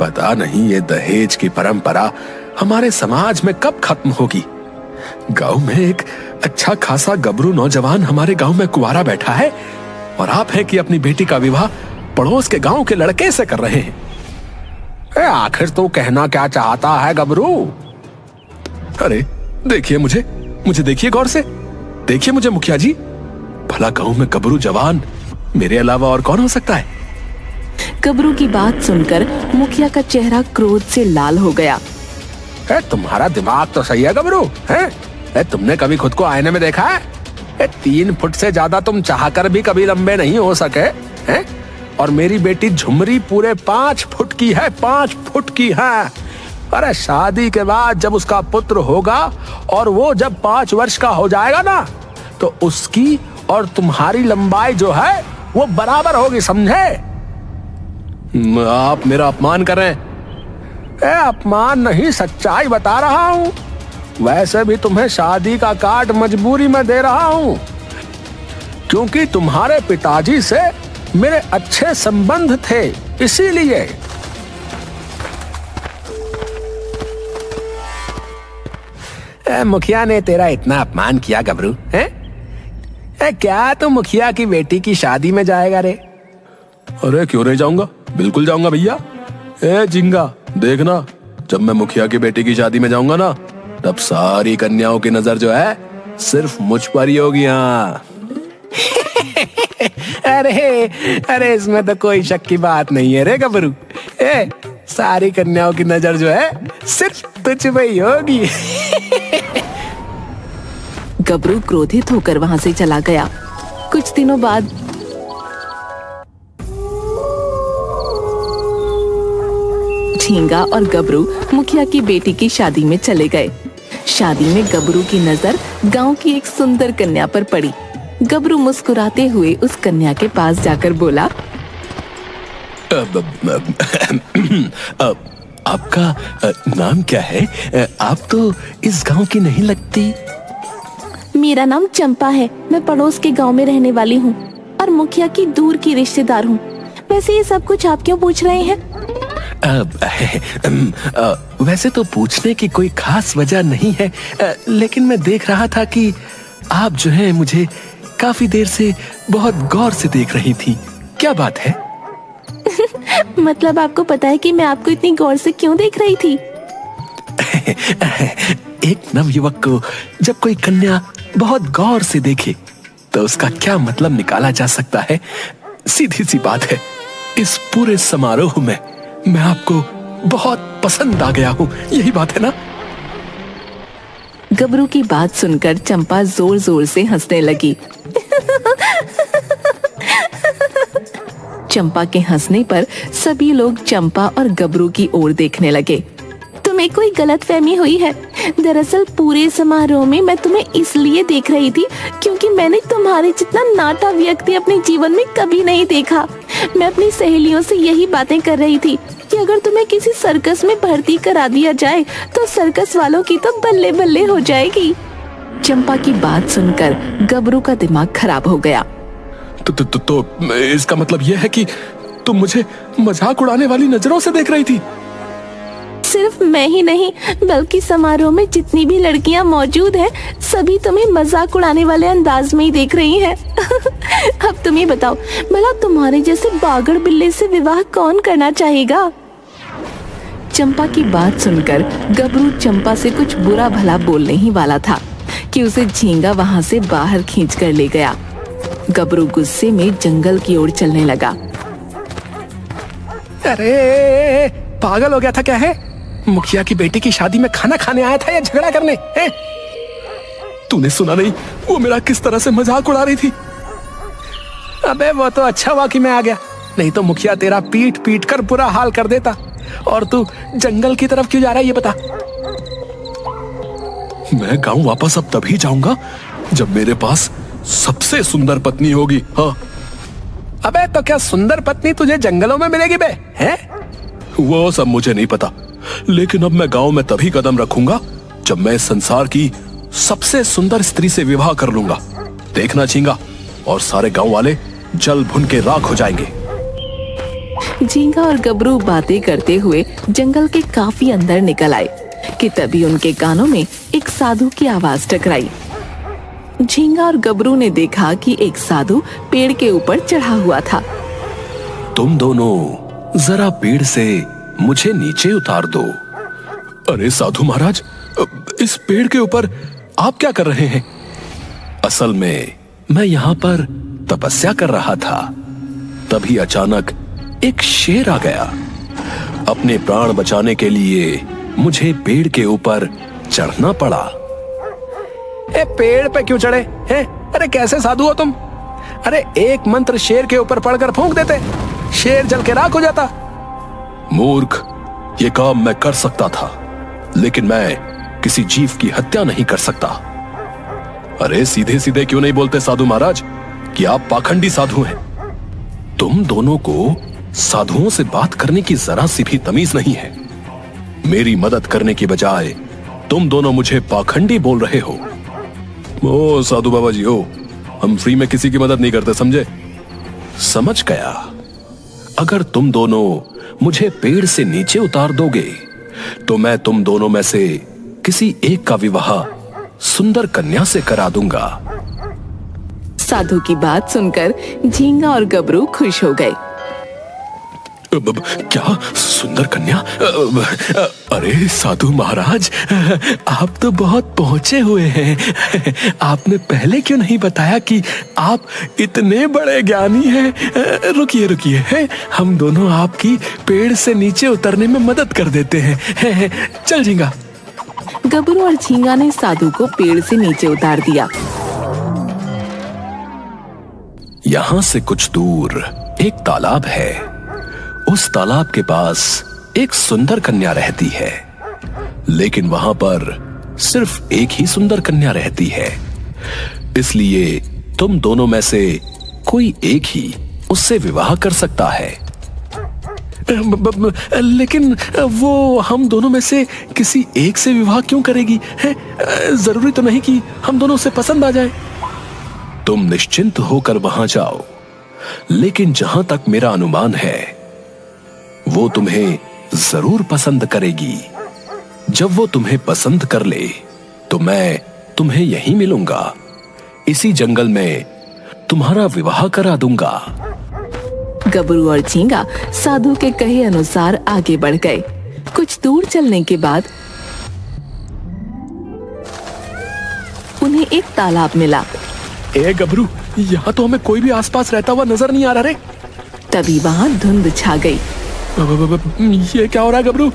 E: पता नहीं ये दहेज की परंपरा हमारे समाज में कब खत्म होगी। गांव में एक अच्छा खासा गबरू नौजवान हमारे गांव में कुंवारा बैठा है, और आप हैं कि अपनी बेटी का विवाह पड़ोस के गांव के लड़के से कर रहे हैं।
G: आखिर तो कहना क्या चाहता है गबरू?
E: अरे देखिए, मुझे देखिए गौर से। देखिए मुझे मुखिया जी, भला गांव में गबरू जवान मेरे अलावा और कौन हो सकता है?
A: गबरू की बात सुनकर मुखिया का चेहरा क्रोध से लाल हो गया।
G: तुम्हारा दिमाग तो सही है गबरू, है? तुमने कभी खुद को आईने में देखा है? 3 फुट से ज्यादा तुम चाहकर भी कभी लंबे नहीं हो सके, हैं? और मेरी बेटी झुमरी पूरे 5 फुट की है, 5 फुट की है। अरे शादी के बाद जब उसका पुत्र होगा और वो जब 5 वर्ष का हो जाएगा ना, तो उसकी और तुम्हारी लंबाई जो है वो बराबर होगी, समझे?
E: आप मेरा अपमान कर रहे हैं।
G: अपमान नहीं, सच्चाई बता रहा हूँ। वैसे भी तुम्हें शादी का कार्ड मजबूरी में दे रहा हूँ, क्योंकि तुम्हारे पिताजी से मेरे अच्छे संबंध थे, इसीलिए। मुखिया ने तेरा इतना अपमान किया गबरू, है? क्या तू मुखिया की बेटी की शादी में जाएगा रे?
E: अरे क्यों नहीं जाऊंगा, बिल्कुल जाऊंगा भैया। झींगा, देखना, जब मैं मुखिया की बेटी की शादी में जाऊंगा ना, तब सारी कन्याओं की नजर जो है सिर्फ मुझ पर ही होगी। हाँ।
G: अरे इसमें तो कोई शक की बात नहीं है रे गबरू। सारी कन्याओं की नजर जो है सिर्फ तुझ पे ही होगी।
A: गबरू क्रोधित होकर वहां से चला गया। कुछ दिनों बाद झींगा और गबरू मुखिया की बेटी की शादी में चले गए। शादी में गबरू की नजर गांव की एक सुंदर कन्या पर पड़ी। गबरू मुस्कुराते हुए उस कन्या के पास जाकर बोला,
E: आपका नाम क्या है? आप तो इस गांव की नहीं लगती।
H: मेरा नाम चंपा है। मैं पड़ोस के गांव में रहने वाली हूँ और मुखिया की दूर की रिश्तेदार हूँ। वैसे ये सब कुछ आप क्यों पूछ रहे हैं?
E: वैसे तो पूछने की कोई खास वजह नहीं है, लेकिन मैं देख रहा था कि आप जो है मुझे काफी देर से बहुत गौर से देख रही थी। क्या बात है?
H: मतलब आपको पता है कि मैं आपको इतनी गौर से क्यों देख रही थी?
E: एक नवयुवक को जब कोई कन्या बहुत गौर से देखे तो उसका क्या मतलब निकाला जा सकता है। सीधी सी बात है, इस पूरे समारोह में मैं आपको बहुत पसंद आ गया हूँ, यही बात है ना?
A: गबरू की बात सुनकर चंपा जोर जोर से हंसने लगी। चंपा के हंसने पर सभी लोग चंपा और गबरू की ओर देखने लगे। तुम्हें कोई गलतफहमी हुई है। दरअसल पूरे समारोह में मैं तुम्हें इसलिए देख रही थी क्योंकि मैंने तुम्हारे जितना नाटा व्यक्ति अपने जीवन में कभी नहीं देखा। मैं अपनी सहेलियों से यही बातें कर रही थी कि अगर तुम्हें किसी सर्कस में भर्ती करा दिया जाए तो सर्कस वालों की तो बल्ले बल्ले हो जाएगी। चंपा की बात सुनकर गबरू का दिमाग खराब हो गया।
E: तो इसका मतलब यह है कि तुम मुझे मजाक उड़ाने वाली नजरों से देख रही थी?
H: सिर्फ मैं ही नहीं बल्कि समारोह में जितनी भी लड़कियां मौजूद हैं सभी तुम्हें मजाक उड़ाने वाले अंदाज में ही देख रही हैं। अब तुम ही बताओ, भला तुम्हारे जैसे बागड़ बिल्ले से विवाह कौन करना चाहेगा?
A: चंपा की बात सुनकर गबरू चंपा से कुछ बुरा भला बोलने ही वाला था कि उसे झींगा वहां से बाहर खींच कर ले गया। गबरू गुस्से में जंगल की ओर चलने लगा।
G: अरे पागल हो गया था क्या है? मुखिया की बेटी की शादी में खाना खाने आया था या झगड़ा करने?
E: तूने सुना नहीं वो मेरा किस तरह से मजाक उड़ा रही थी?
G: अबे वो तो अच्छा हुआ कि मैं आ गया, नहीं तो मुखिया तेरा पीट पीट कर बुरा हाल कर देता। और तू जंगल की तरफ क्यों जा रहा है ये बता।
E: मैं गांव वापस अब तभी जाऊंगा जब मेरे पास सबसे सुंदर पत्नी होगी। हाँ।
G: अबे तो क्या सुंदर पत्नी तुझे जंगलों में मिलेगी बे? हैं?
E: वो सब मुझे नहीं पता, लेकिन अब मैं गांव में तभी कदम रखूंगा जब मैं इस संसार की सबसे सुंदर स्त्री से विवाह कर लूंगा। देखना झींगा, और सारे गांव वाले जल भुन के राख हो जाएंगे।
A: झींगा और गबरू बातें करते हुए जंगल के काफी अंदर निकल आए कि तभी उनके कानों में एक साधु की आवाज टकराई। झींगा और गबरू ने देखा कि एक साधु पेड़ के ऊपर चढ़ा हुआ था।
E: तुम दोनों जरा पेड़ से मुझे नीचे उतार दो। अरे साधु महाराज, इस पेड़ के ऊपर आप क्या कर रहे हैं? असल में मैं यहाँ पर तपस्या कर रहा था, तभी अचानक एक शेर आ गया। अपने प्राण बचाने के लिए मुझे पेड़ के ऊपर चढ़ना पड़ा।
G: पेड़ पे क्यों चढ़े हैं? अरे कैसे साधु हो तुम? अरे एक मंत्र शेर के ऊपर पड़कर फूंक देते, शेर जल के राख हो जाता।
E: मूर्ख, ये काम मैं कर सकता था, लेकिन मैं किसी जीव की हत्या नहीं कर सकता। अरे सीधे सीधे क्यों नहीं बोलते साधु महाराज कि आप पाखंडी साधु हैं? तुम दोनों को साधुओं से बात करने की जरा सी भी तमीज नहीं है। मेरी मदद करने की बजाय तुम दोनों मुझे पाखंडी बोल रहे हो। ओ साधु बाबा जी हो, हम फ्री में किसी की मदद नहीं करते, समझे? समझ गया। अगर तुम दोनों मुझे पेड़ से नीचे उतार दोगे तो मैं तुम दोनों में से किसी एक का विवाह सुंदर कन्या से करा दूंगा।
A: साधु की बात सुनकर झींगा और गबरू खुश हो गए।
E: क्या सुंदर कन्या? अरे साधु महाराज, आप तो बहुत पहुंचे हुए हैं। आपने पहले क्यों नहीं बताया कि आप इतने बड़े ज्ञानी हैं? रुकिए रुकिए, हम दोनों आपकी पेड़ से नीचे उतरने में मदद कर देते हैं। चल झींगा।
A: गबरू और झींगा ने साधु को पेड़ से नीचे उतार दिया।
E: यहाँ से कुछ दूर एक तालाब है। उस तालाब के पास एक सुंदर कन्या रहती है, लेकिन वहां पर सिर्फ एक ही सुंदर कन्या रहती है। इसलिए तुम दोनों में से कोई एक ही उससे विवाह कर सकता है।
G: लेकिन वो हम दोनों में से किसी एक से विवाह क्यों करेगी? जरूरी तो नहीं कि हम दोनों से पसंद आ जाए।
E: तुम निश्चिंत होकर वहां जाओ, लेकिन जहां तक मेरा अनुमान है वो तुम्हें जरूर पसंद करेगी। जब वो तुम्हें पसंद कर ले तो मैं तुम्हें यहीं मिलूंगा। इसी जंगल में तुम्हारा विवाह करा दूंगा।
A: गबरू और झींगा साधु के कहे अनुसार आगे बढ़ गए। कुछ दूर चलने के बाद उन्हें एक तालाब मिला।
G: ए गबरू, यहाँ तो हमें कोई भी आसपास रहता हुआ नजर नहीं आ रहा रे।
A: तभी वहाँ धुंध छा गई।
G: ये क्या हो रहा है गबरू?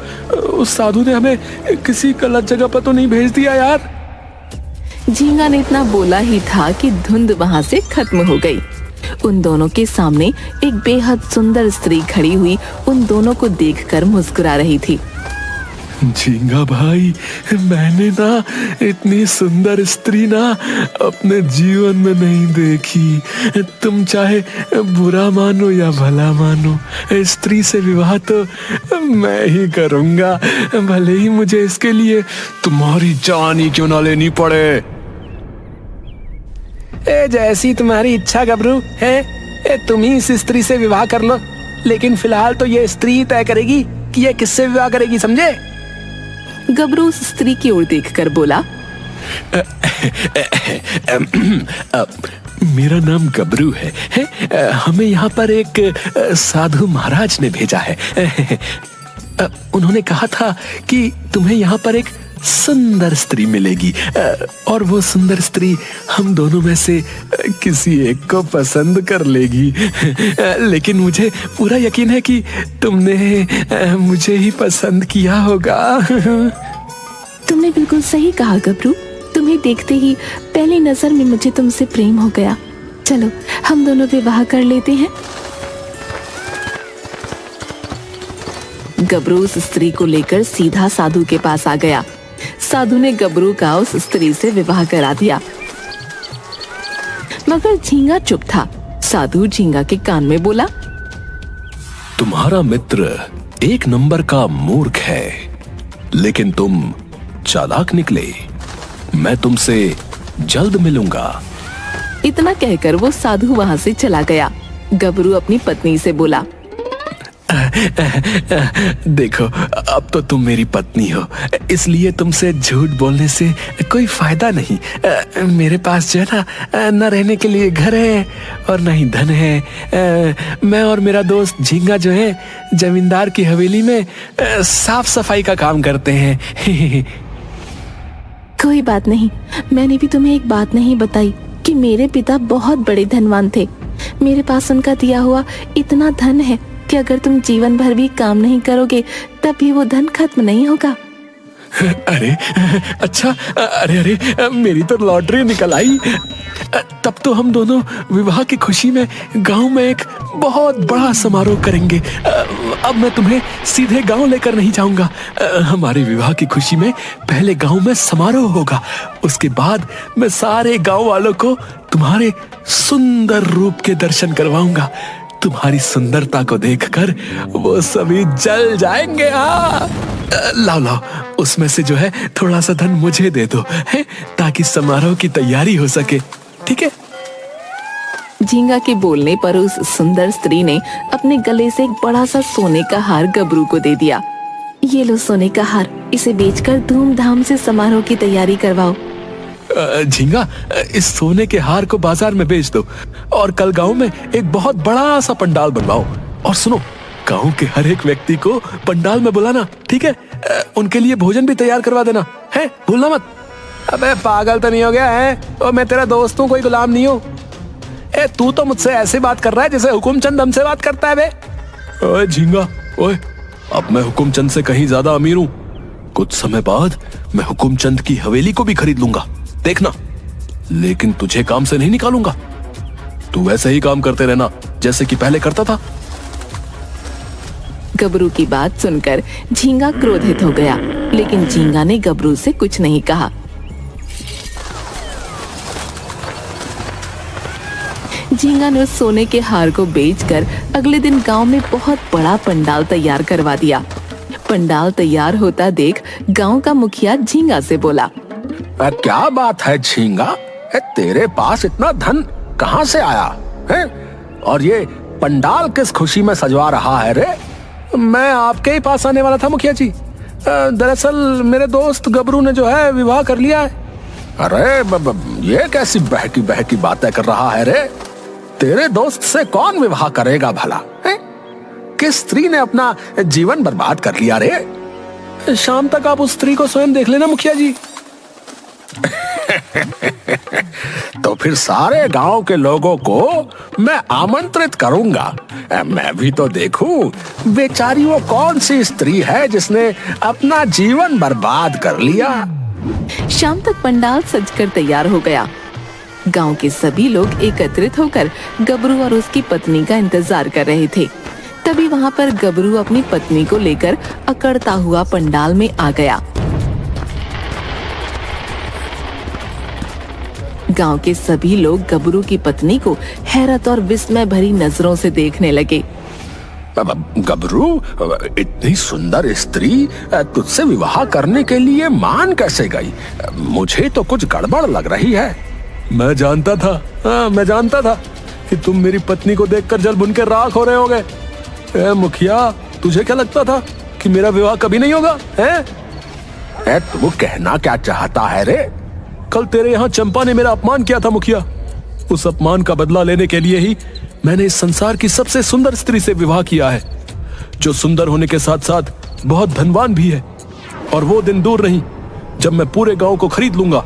G: उस साधु ने हमें किसी गलत जगह पर तो नहीं भेज दिया यार?
A: झींगा ने इतना बोला ही था कि धुंध वहाँ से खत्म हो गई। उन दोनों के सामने एक बेहद सुंदर स्त्री खड़ी हुई उन दोनों को देखकर मुस्कुरा रही थी।
E: झींगा भाई, मैंने ना इतनी सुंदर स्त्री ना अपने जीवन में नहीं देखी। तुम चाहे बुरा मानो या भला मानो, स्त्री से विवाह तो मैं ही करूंगा, भले ही मुझे इसके लिए तुम्हारी जान ही क्यों ना लेनी पड़े।
G: जैसी तुम्हारी इच्छा गबरू है, तुम ही इस स्त्री से विवाह कर लो, लेकिन फिलहाल तो ये स्त्री तय करेगी कि ये किससे विवाह करेगी, समझे?
A: गबरू उस स्त्री की ओर देखकर बोला,
E: मेरा नाम गबरू है, हमें यहाँ पर एक साधु महाराज ने भेजा है। उन्होंने कहा था कि तुम्हें यहाँ पर एक सुंदर स्त्री मिलेगी, और वो सुंदर स्त्री हम दोनों में से किसी एक को पसंद कर लेगी। लेकिन मुझे पूरा यकीन है कि तुमने मुझे ही पसंद किया होगा।
H: तुमने बिल्कुल सही कहा गबरू, तुम्हें देखते ही पहली नजर में मुझे तुमसे प्रेम हो गया। चलो हम दोनों विवाह कर लेते हैं।
A: गबरू उस स्त्री को लेकर सीधा साधु के पास आ गया। साधु ने गबरू का उस स्त्री से विवाह करा दिया, मगर झींगा चुप था। साधु झींगा के कान में बोला,
E: तुम्हारा मित्र एक नंबर का मूर्ख है, लेकिन तुम चालाक निकले। मैं तुमसे जल्द मिलूंगा।
A: इतना कहकर वो साधु वहाँ से चला गया। गबरू अपनी पत्नी से बोला,
E: देखो, अब तो तुम मेरी पत्नी हो, इसलिए तुमसे झूठ बोलने से कोई फायदा नहीं। मेरे पास जो है ना, न रहने के लिए घर है और न ही धन है। मैं और मेरा दोस्त झींगा जो है, जमींदार की हवेली में साफ सफाई का काम करते हैं।
H: कोई बात नहीं, मैंने भी तुम्हें एक बात नहीं बताई कि मेरे पिता बहुत बड़े धनवान थे। मेरे पास उनका दिया हुआ इतना धन है कि अगर तुम जीवन भर भी काम नहीं करोगे तब भी वो धन खत्म नहीं होगा।
E: अरे अच्छा, अरे मेरी तो लॉटरी निकल आई। तब तो हम दोनों विवाह की खुशी में गांव में एक बहुत बड़ा समारोह करेंगे। अब मैं तुम्हें सीधे गांव लेकर नहीं जाऊंगा। हमारे विवाह की खुशी में पहले गांव में समारोह होगा, उसके बाद मैं सारे गांव वालों को तुम्हारे सुंदर रूप के दर्शन करवाऊंगा। तुम्हारी सुंदरता को देखकर वो सभी जल जाएंगे। लाओ, उसमें से जो है थोड़ा सा धन मुझे दे दो, है, ताकि समारोह की तैयारी हो सके, ठीक है?
A: झींगा के बोलने पर उस सुंदर स्त्री ने अपने गले से एक बड़ा सा सोने का हार गबरू को दे दिया।
H: ये लो सोने का हार, इसे बेचकर धूमधाम से समारोह की तैयारी करवाओ।
E: झींगा, इस सोने के हार को बाजार में बेच दो और कल गांव में एक बहुत बड़ा सा पंडाल बनवाओ। और सुनो, गांव के हर एक व्यक्ति को पंडाल में बुलाना, ठीक है? उनके लिए भोजन भी तैयार करवा देना, है? भूलना मत।
G: अबे पागल तो नहीं हो गया है? और मैं तेरा दोस्त हूँ, कोई गुलाम नहीं हूँ। तू तो मुझसे ऐसे बात कर रहा है जैसे हुकुमचंद हमसे बात करता है बे।
E: ओए झींगा, ओए, अब मैं हुकुमचंद से कहीं ज्यादा अमीर हूँ। कुछ समय बाद मैं हुकुमचंद की हवेली को भी खरीद लूंगा, देखना। लेकिन तुझे काम से नहीं निकालूंगा। तू वैसे ही काम करते रहना जैसे कि पहले करता था।
A: गबरू की बात सुनकर झींगा क्रोधित हो गया, लेकिन झींगा ने गबरू से कुछ नहीं कहा। झींगा ने उस सोने के हार को बेचकर अगले दिन गांव में बहुत बड़ा पंडाल तैयार करवा दिया। पंडाल तैयार होता देख गांव का मुखिया झींगा से बोला,
G: क्या बात है झींगा, तेरे पास इतना धन कहाँ से आया है? और ये पंडाल किस खुशी में सजवा रहा है रे?
E: मैं आपके ही पास आने वाला था मुखिया जी। दरअसल मेरे दोस्त गबरू ने जो है विवाह कर लिया है।
G: अरे ये कैसी बहकी बहकी बातें कर रहा है रे? तेरे दोस्त से कौन विवाह करेगा भला? किस स्त्री ने अपना जीवन बर्बाद कर लिया रे?
E: शाम तक आप उस स्त्री को स्वयं देख लेना मुखिया जी।
G: तो फिर सारे गांव के लोगों को मैं आमंत्रित करूंगा। मैं भी तो देखूं बेचारी वो कौन सी स्त्री है जिसने अपना जीवन बर्बाद कर लिया।
A: शाम तक पंडाल सजकर तैयार हो गया। गांव के सभी लोग एकत्रित होकर गबरू और उसकी पत्नी का इंतजार कर रहे थे। तभी वहां पर गबरू अपनी पत्नी को लेकर अकड़ता हुआ पंडाल में आ गया। गांव के सभी लोग गबरू की पत्नी को हैरत और विस्मय भरी नजरों से देखने लगे।
E: गबरू, इतनी सुंदर स्त्री तुझसे विवाह करने के लिए मान कैसे गई? मुझे तो कुछ गड़बड़ लग रही है। मैं जानता था कि तुम मेरी पत्नी को देखकर जल बुन के राख हो रहे होगे। मुखिया, तुझे क्या लगता था कि मेरा विवाह कभी नहीं होगा? तू कहना क्या चाहता है रे? कल तेरे यहाँ चंपा ने मेरा अपमान किया था मुखिया। उस अपमान का बदला लेने के लिए ही मैंने इस संसार की सबसे सुंदर स्त्री से विवाह किया है, जो सुंदर होने के साथ साथ बहुत धनवान भी है। और वो दिन दूर नहीं जब मैं पूरे गांव को खरीद लूंगा।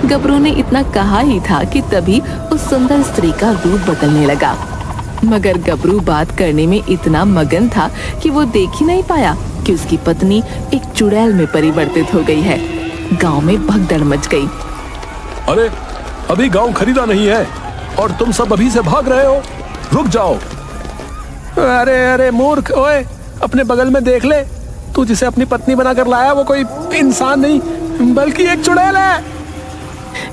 A: गबरू ने इतना कहा ही था कि तभी उस सुंदर स्त्री का रूप बदलने लगा। मगर गबरू बात करने में इतना मगन था कि वो देख ही नहीं पाया कि उसकी पत्नी एक चुड़ैल में परिवर्तित हो गई है। गांव में भगदड़ मच गई।
E: अरे, अभी गांव खरीदा नहीं है और तुम सब अभी से भाग रहे हो। रुक जाओ।
G: अरे मूर्ख, ओए, अपने बगल में देख ले। तू जिसे अपनी पत्नी बनाकर लाया वो कोई इंसान नहीं बल्कि एक चुड़ैल है।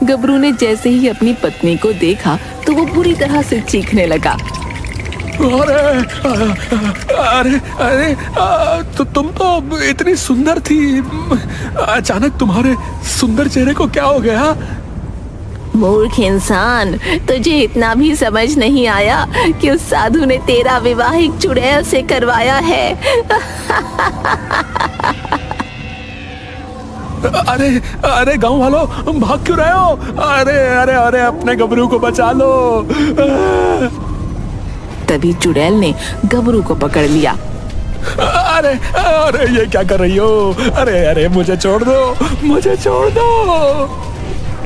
A: गबरू ने जैसे ही अपनी पत्नी को देखा तो वो बुरी तरह से चीखने लगा।
E: अरे, तो तुम तो इतनी सुंदर थी। अचानक तुम्हारे सुंदर चेहरे को क्या हो गया?
H: मूर्ख इंसान, तुझे इतना भी समझ नहीं आया कि उस साधु ने तेरा विवाह एक चुड़ैल से करवाया है।
E: अरे गांव वालों, भाग क्यों रहे हो? अरे अपने गबरू को बचा लो।
A: तभी चुड़ैल ने गबरू को पकड़ लिया।
E: अरे ये क्या कर रही हो? अरे मुझे छोड़ दो।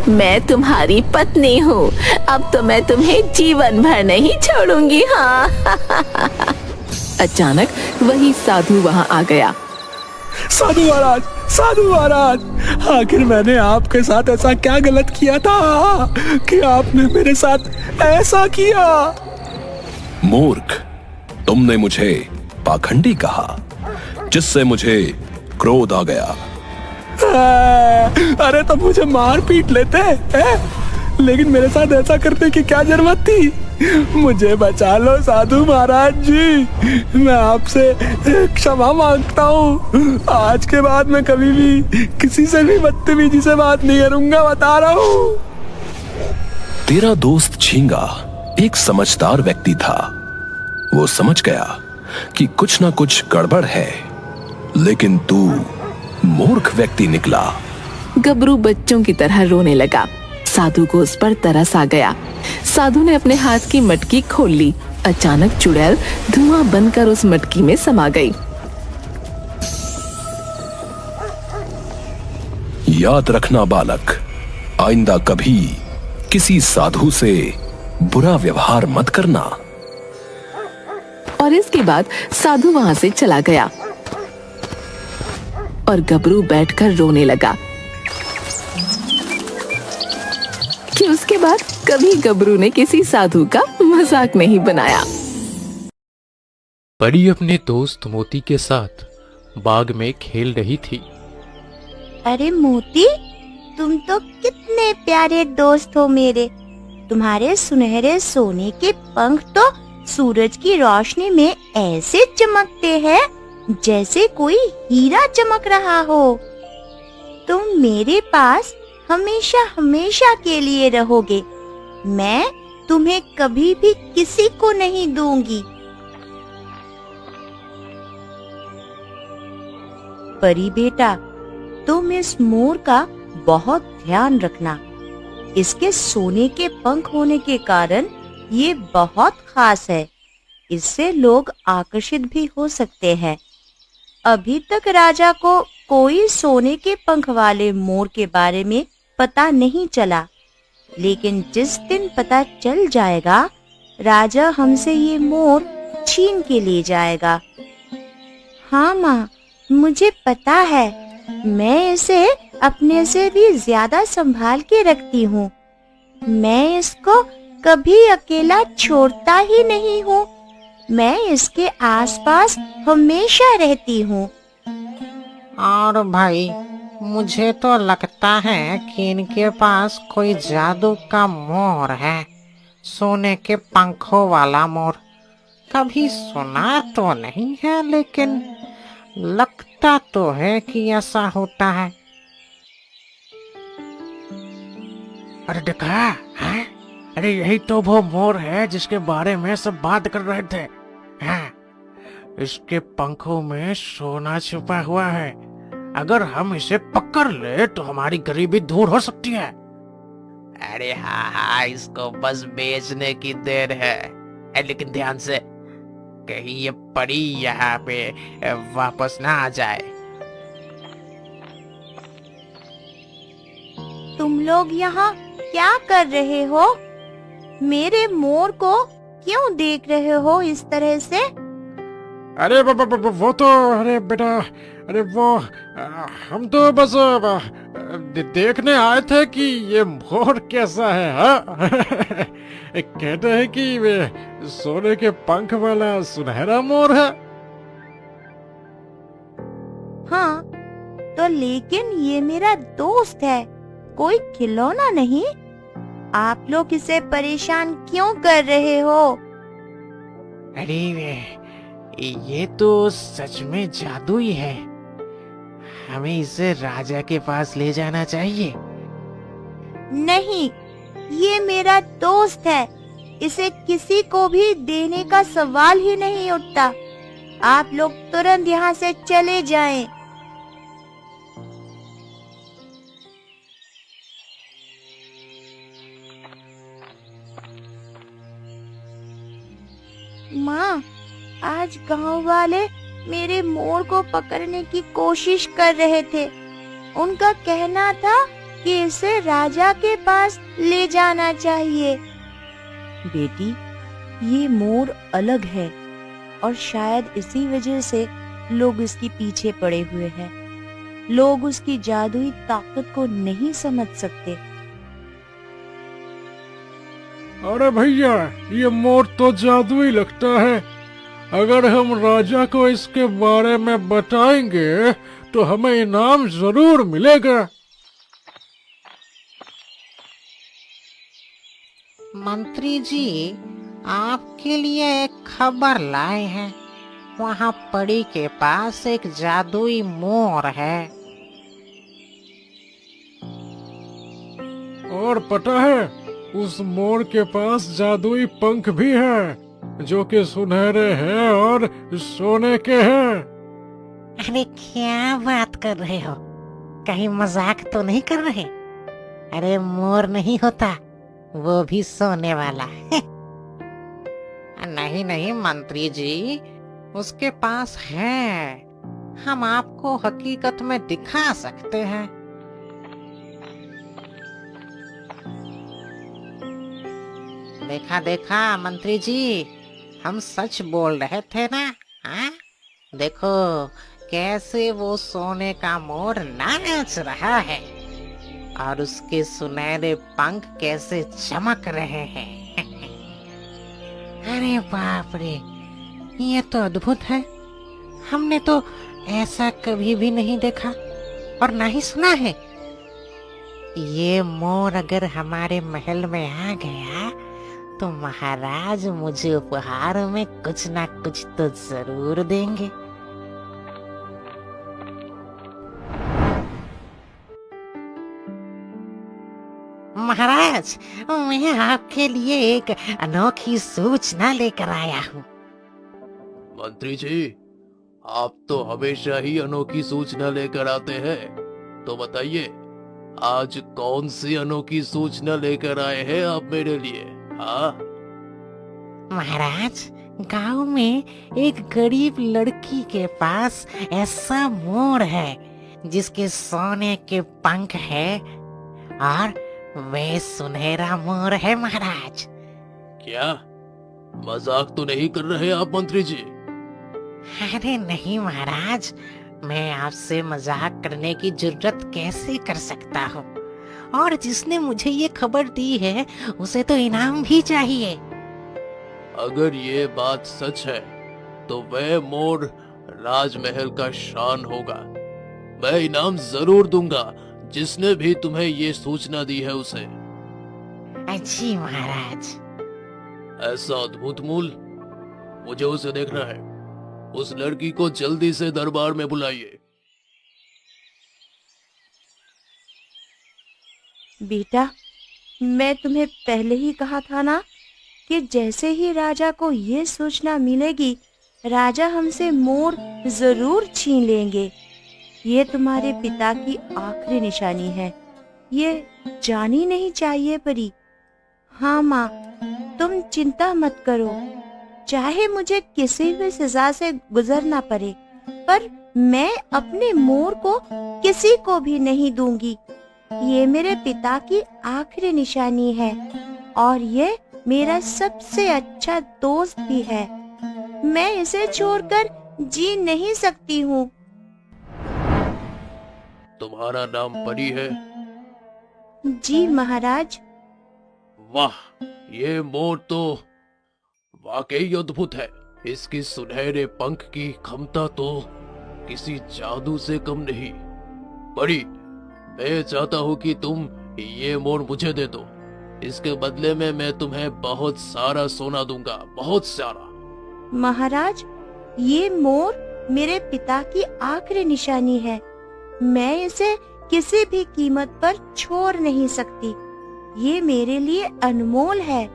H: मैं तुम्हारी पत्नी हूँ, अब तो मैं तुम्हें जीवन भर नहीं छोड़ूंगी। हाँ।
A: अचानक वही साधु वहाँ आ गया।
E: साधु महाराज, आखिर मैंने आपके साथ ऐसा क्या गलत किया था कि आपने मेरे साथ ऐसा किया? मूर्ख, तुमने मुझे पाखंडी कहा, जिससे मुझे क्रोध आ गया। अरे तो मुझे मार पीट लेते हैं, लेकिन मेरे साथ ऐसा करने की क्या जरूरत थी? मुझे बचा लो साधु महाराज जी, मैं आपसे क्षमा मांगता हूँ। आज के बाद मैं कभी भी किसी से भी बदतमीजी से बात नहीं करूंगा, बता रहा हूँ। तेरा दोस्त झींगा एक समझदार व्यक्ति था। वो समझ गया कि कुछ ना कुछ गड़बड़ है, लेकिन तू मूर्ख व्यक्ति निकला।
A: गबरू बच्चों की तरह रोने लगा। साधु को उस पर तरस आ गया। साधु ने अपने हाथ की मटकी खोल ली। अचानक चुड़ैल धुआं बनकर उस मटकी में समा गई।
E: याद रखना बालक, आइंदा कभी किसी साधु से बुरा व्यवहार मत करना।
A: और इसके बाद साधु वहां से चला गया और गबरू बैठकर रोने लगा कि उसके बाद कभी गबरू ने किसी साधु का मजाक नहीं बनाया।
I: परी अपने दोस्त मोती के साथ बाग में खेल रही थी।
J: अरे मोती, तुम तो कितने प्यारे दोस्त हो मेरे। तुम्हारे सुनहरे सोने के पंख तो सूरज की रोशनी में ऐसे चमकते हैं जैसे कोई हीरा चमक रहा हो। तुम मेरे पास हमेशा हमेशा के लिए रहोगे। मैं तुम्हें कभी भी किसी को नहीं दूंगी। परी बेटा, तुम इस मोर का बहुत ध्यान रखना। इसके सोने के पंख होने के कारण ये बहुत खास है। इससे लोग आकर्षित भी हो सकते हैं। अभी तक राजा को कोई सोने के पंख वाले मोर के बारे में पता नहीं चला, लेकिन जिस दिन पता चल जाएगा, राजा हमसे ये मोर छीन के ले जाएगा। हाँ माँ, मुझे पता है मैं इसे अपने से भी ज्यादा संभाल के रखती हूँ। मैं इसको कभी अकेला छोड़ता ही नहीं हूँ। मैं इसके आसपास हमेशा रहती हूँ।
K: और भाई, मुझे तो लगता है कि इनके पास कोई जादू का मोर है, सोने के पंखों वाला मोर। कभी सुना तो नहीं है, लेकिन लगता तो है कि ऐसा होता है।
G: अरे देखा है? अरे यही तो वो मोर है जिसके बारे में सब बात कर रहे थे। हाँ, इसके पंखों में सोना छुपा हुआ है। अगर हम इसे पकड़ ले तो हमारी गरीबी दूर हो सकती है।
C: अरे हाँ, इसको बस बेचने की देर है। लेकिन ध्यान से, कहीं ये परी यहाँ पे वापस ना आ जाए।
J: तुम लोग यहाँ क्या कर रहे हो? मेरे मोर को क्यों देख रहे हो इस तरह से?
G: अरे वो तो, अरे बेटा, अरे वो हम तो बस देखने आए थे कि ये मोर कैसा है। हाँ? कहते हैं कि वे सोने के पंख वाला सुनहरा मोर है।
J: हाँ, तो लेकिन ये मेरा दोस्त है, कोई खिलौना नहीं। आप लोग इसे परेशान क्यों कर रहे हो?
K: अरे ये तो सच में जादुई है। हमें इसे राजा के पास ले जाना चाहिए।
J: नहीं, ये मेरा दोस्त है। इसे किसी को भी देने का सवाल ही नहीं उठता। आप लोग तुरंत यहाँ से चले जाएं। माँ, आज गांव वाले मेरे मोर को पकड़ने की कोशिश कर रहे थे। उनका कहना था कि इसे राजा के पास ले जाना चाहिए। बेटी, ये मोर अलग है और शायद इसी वजह से लोग इसके पीछे पड़े हुए हैं। लोग उसकी जादुई ताकत को नहीं समझ सकते।
D: अरे भैया, ये मोर तो जादुई लगता है। अगर हम राजा को इसके बारे में बताएंगे तो हमें इनाम जरूर मिलेगा।
K: मंत्री जी, आपके लिए एक खबर लाए हैं। वहाँ परी के पास एक जादुई मोर है।
D: और पता है, उस मोर के पास जादुई पंख भी हैं, जो कि सुनहरे हैं और सोने के हैं।
K: अरे क्या बात कर रहे हो? कहीं मजाक तो नहीं कर रहे? अरे मोर नहीं होता, वो भी सोने वाला। नहीं नहीं मंत्री जी, उसके पास है। हम आपको हकीकत में दिखा सकते हैं। देखा देखा मंत्री जी, हम सच बोल रहे थे ना। हाँ? देखो कैसे वो सोने का मोर नाच रहा है और उसके सुनहरे पंख कैसे चमक रहे हैं। अरे बाप रे, ये तो अद्भुत है। हमने तो ऐसा कभी भी नहीं देखा और ना ही सुना है। ये मोर अगर हमारे महल में आ गया तो महाराज मुझे उपहार में कुछ ना कुछ तो जरूर देंगे। महाराज, मैं आपके लिए एक अनोखी सूचना लेकर आया हूँ।
E: मंत्री जी, आप तो हमेशा ही अनोखी सूचना लेकर आते हैं। तो बताइए, आज कौन सी अनोखी सूचना लेकर आए हैं आप मेरे लिए? हाँ
K: महाराज, गांव में एक गरीब लड़की के पास ऐसा मोर है जिसके सोने के पंख है और वे सुनहरा मोर है महाराज।
E: क्या मजाक तो नहीं कर रहे आप मंत्री जी?
K: अरे नहीं महाराज, मैं आपसे मजाक करने की जुर्रत कैसे कर सकता हूँ? और जिसने मुझे ये खबर दी है उसे तो इनाम भी चाहिए।
E: अगर ये बात सच है तो वह मोर राजमहल का शान होगा। मैं इनाम जरूर दूंगा जिसने भी तुम्हें ये सूचना दी है उसे।
K: जी महाराज।
E: ऐसा अद्भुत मूल, मुझे उसे देखना है। उस लड़की को जल्दी से दरबार में बुलाइए।
J: बेटा, मैं तुम्हें पहले ही कहा था ना कि जैसे ही राजा को ये सूचना मिलेगी, राजा हमसे मोर जरूर छीन लेंगे। ये तुम्हारे पिता की आखिरी निशानी है, ये जानी नहीं चाहिए परी। हाँ माँ, तुम चिंता मत करो, चाहे मुझे किसी भी सजा से गुजरना पड़े, पर मैं अपने मोर को किसी को भी नहीं दूंगी। ये मेरे पिता की आखिरी निशानी है और ये मेरा सबसे अच्छा दोस्त भी है। मैं इसे छोड़कर जी नहीं सकती हूँ।
E: तुम्हारा नाम परी है?
J: जी महाराज।
E: वाह, ये मोर तो वाकई अद्भुत है। इसकी सुनहरे पंख की क्षमता तो किसी जादू से कम नहीं। परी, मैं चाहता हूँ कि तुम ये मोर मुझे दे दो। इसके बदले में मैं तुम्हें बहुत सारा सोना दूंगा, बहुत सारा।
J: महाराज, ये मोर मेरे पिता की आखिरी निशानी है। मैं इसे किसी भी कीमत पर छोड़ नहीं सकती। ये मेरे लिए अनमोल है।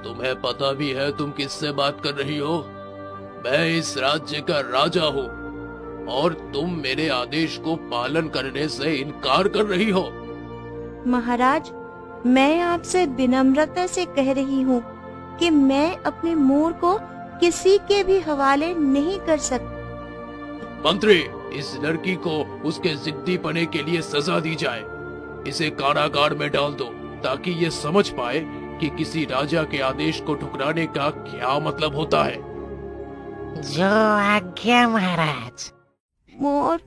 E: तुम्हें पता भी है तुम किससे बात कर रही हो? मैं इस राज्य का राजा हूँ और तुम मेरे आदेश को पालन करने से इनकार कर रही हो।
J: महाराज, मैं आपसे विनम्रता से कह रही हूँ कि मैं अपने मोर को किसी के भी हवाले नहीं कर सकती।
E: मंत्री, इस लड़की को उसके जिद्दीपने के लिए सजा दी जाए। इसे कारागार में डाल दो ताकि ये समझ पाए कि किसी राजा के आदेश को ठुकराने का क्या मतलब होता है।
K: जो आज्ञा महाराज।
J: मोर,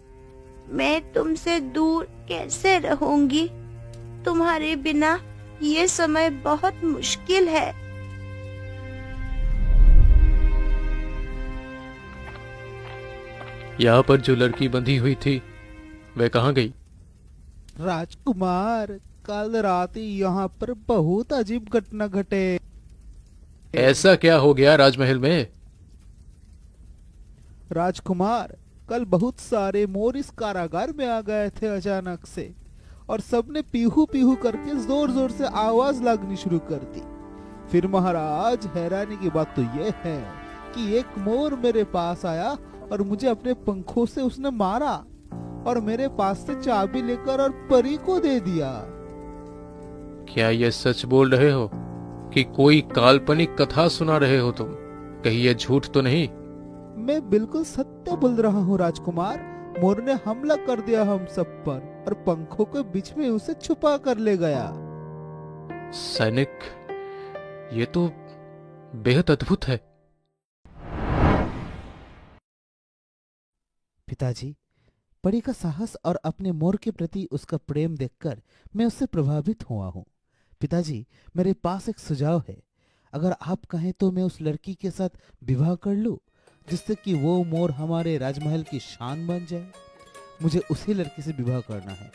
J: मैं तुमसे दूर कैसे रहूंगी? तुम्हारे बिना ये समय बहुत मुश्किल है।
I: यहाँ पर जो लड़की बंधी हुई थी वह कहाँ गई?
L: राजकुमार, कल रात यहाँ पर बहुत अजीब घटना घटे।
I: ऐसा क्या हो गया राजमहल में?
L: राजकुमार, कल बहुत सारे मोर इस कारागार में आ गए थे अचानक से और सबने पीहू पीहू करके जोर जोर से आवाज लगनी शुरू कर दी। फिर महाराज, हैरानी की बात तो ये है कि एक मोर मेरे पास आया और मुझे अपने पंखों से उसने मारा और मेरे पास से चाबी लेकर और परी को दे दिया।
I: क्या ये सच बोल रहे हो कि कोई काल्पनिक कथा सुना रहे हो तुम? कहीं ये झूठ तो नहीं?
L: मैं बिल्कुल सत्य बोल रहा हूँ राजकुमार। मोर ने हमला कर दिया हम सब पर और पंखों के बीच में उसे छुपा कर ले गया।
I: सैनिक, ये तो बेहद अद्भुत है।
L: पिताजी, परी का साहस और अपने मोर के प्रति उसका प्रेम देखकर मैं उससे प्रभावित हुआ हूँ। पिताजी, मेरे पास एक सुझाव है। अगर आप कहें तो मैं उस लड़की के साथ विवाह कर लूं, जिससे कि वो मोर हमारे राजमहल की शान बन जाए। मुझे उसी लड़की से विवाह करना है।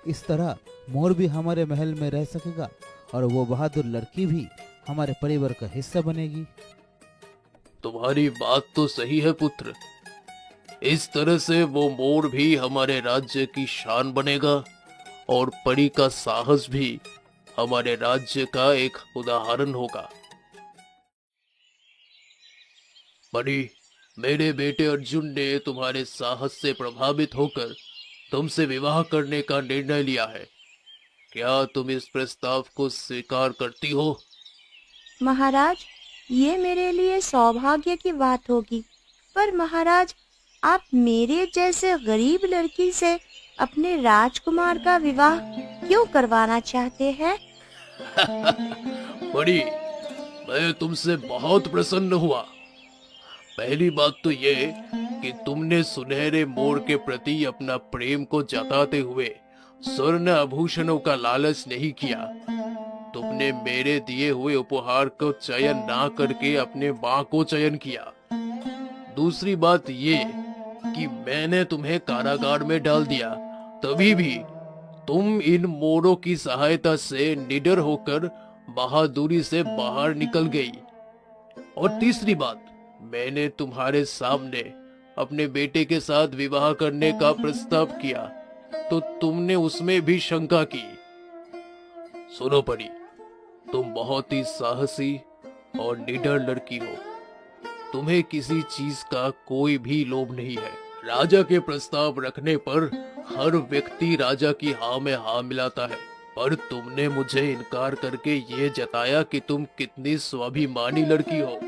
L: इस तरह मोर भी हमारे महल में रह सकेगा और वो बहादुर लड़की भी हमारे परिवार का हिस्सा बनेगी।
E: तुम्हारी बात तो सही है पुत्र। इस तरह से वो मोर भी हमारे राज्य की शान बनेगा और परी का साहस भी हमारे राज्य का एक उदाहरण होगा। परी, मेरे बेटे अर्जुन ने तुम्हारे साहस से प्रभावित होकर तुमसे विवाह करने का निर्णय लिया है। क्या तुम इस प्रस्ताव को स्वीकार करती हो?
J: महाराज, ये मेरे लिए सौभाग्य की बात होगी, पर महाराज, आप मेरे जैसे गरीब लड़की से अपने राजकुमार का विवाह क्यों करवाना चाहते हैं?
E: बड़ी, मैं तुमसे बहुत प्रसन्न हुआ। पहली बात तो ये
I: कि तुमने सुनहरे मोर के प्रति अपना प्रेम को जताते हुए स्वर्ण आभूषणों का लालच नहीं किया। तुमने मेरे दिए हुए उपहार को चयन ना करके अपने माँ को चयन किया। दूसरी बात ये कि मैंने तुम्हें कारागार में डाल दिया, तभी भी तुम इन मोरों की सहायता से निडर होकर बहादुरी से बाहर निकल गई। और तीसरी बात, मैंने तुम्हारे सामने अपने बेटे के साथ विवाह करने का प्रस्ताव किया तो तुमने उसमें भी शंका की। सुनो परी, तुम बहुत ही साहसी और निडर लड़की हो। तुम्हें किसी चीज का कोई भी लोभ नहीं है। राजा के प्रस्ताव रखने पर हर व्यक्ति राजा की हाँ में हाँ मिलाता है, पर तुमने मुझे इनकार करके ये जताया कि तुम कितनी स्वाभिमानी लड़की हो।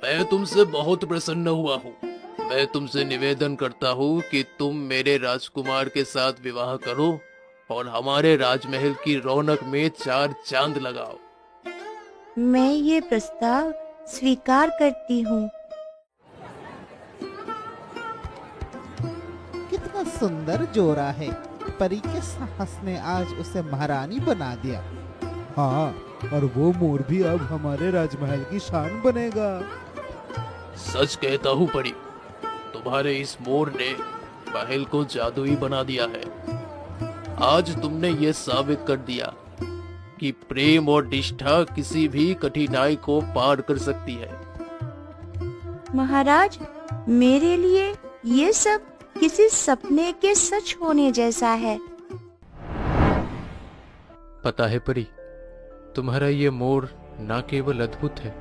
I: मैं तुमसे बहुत प्रसन्न हुआ हूँ। मैं तुमसे निवेदन करता हूँ कि तुम मेरे राजकुमार के साथ विवाह करो और हमारे राजमहल की रौनक में 4 चांद लगाओ।
J: मैं ये प्रस्ताव स्वीकार करती हूँ।
L: कितना सुंदर जोड़ा है। परी के साहस ने आज उसे महारानी बना दिया।
D: हाँ, और वो मोर भी अब हमारे राजमहल की शान बनेगा।
I: सच कहता हूँ परी, तुम्हारे इस मोर ने महल को जादुई बना दिया है। आज तुमने ये साबित कर दिया कि प्रेम और निष्ठा किसी भी कठिनाई को पार कर सकती है।
J: महाराज, मेरे लिए ये सब किसी सपने के सच होने जैसा है।
I: पता है परी, तुम्हारा ये मोर ना केवल अद्भुत है,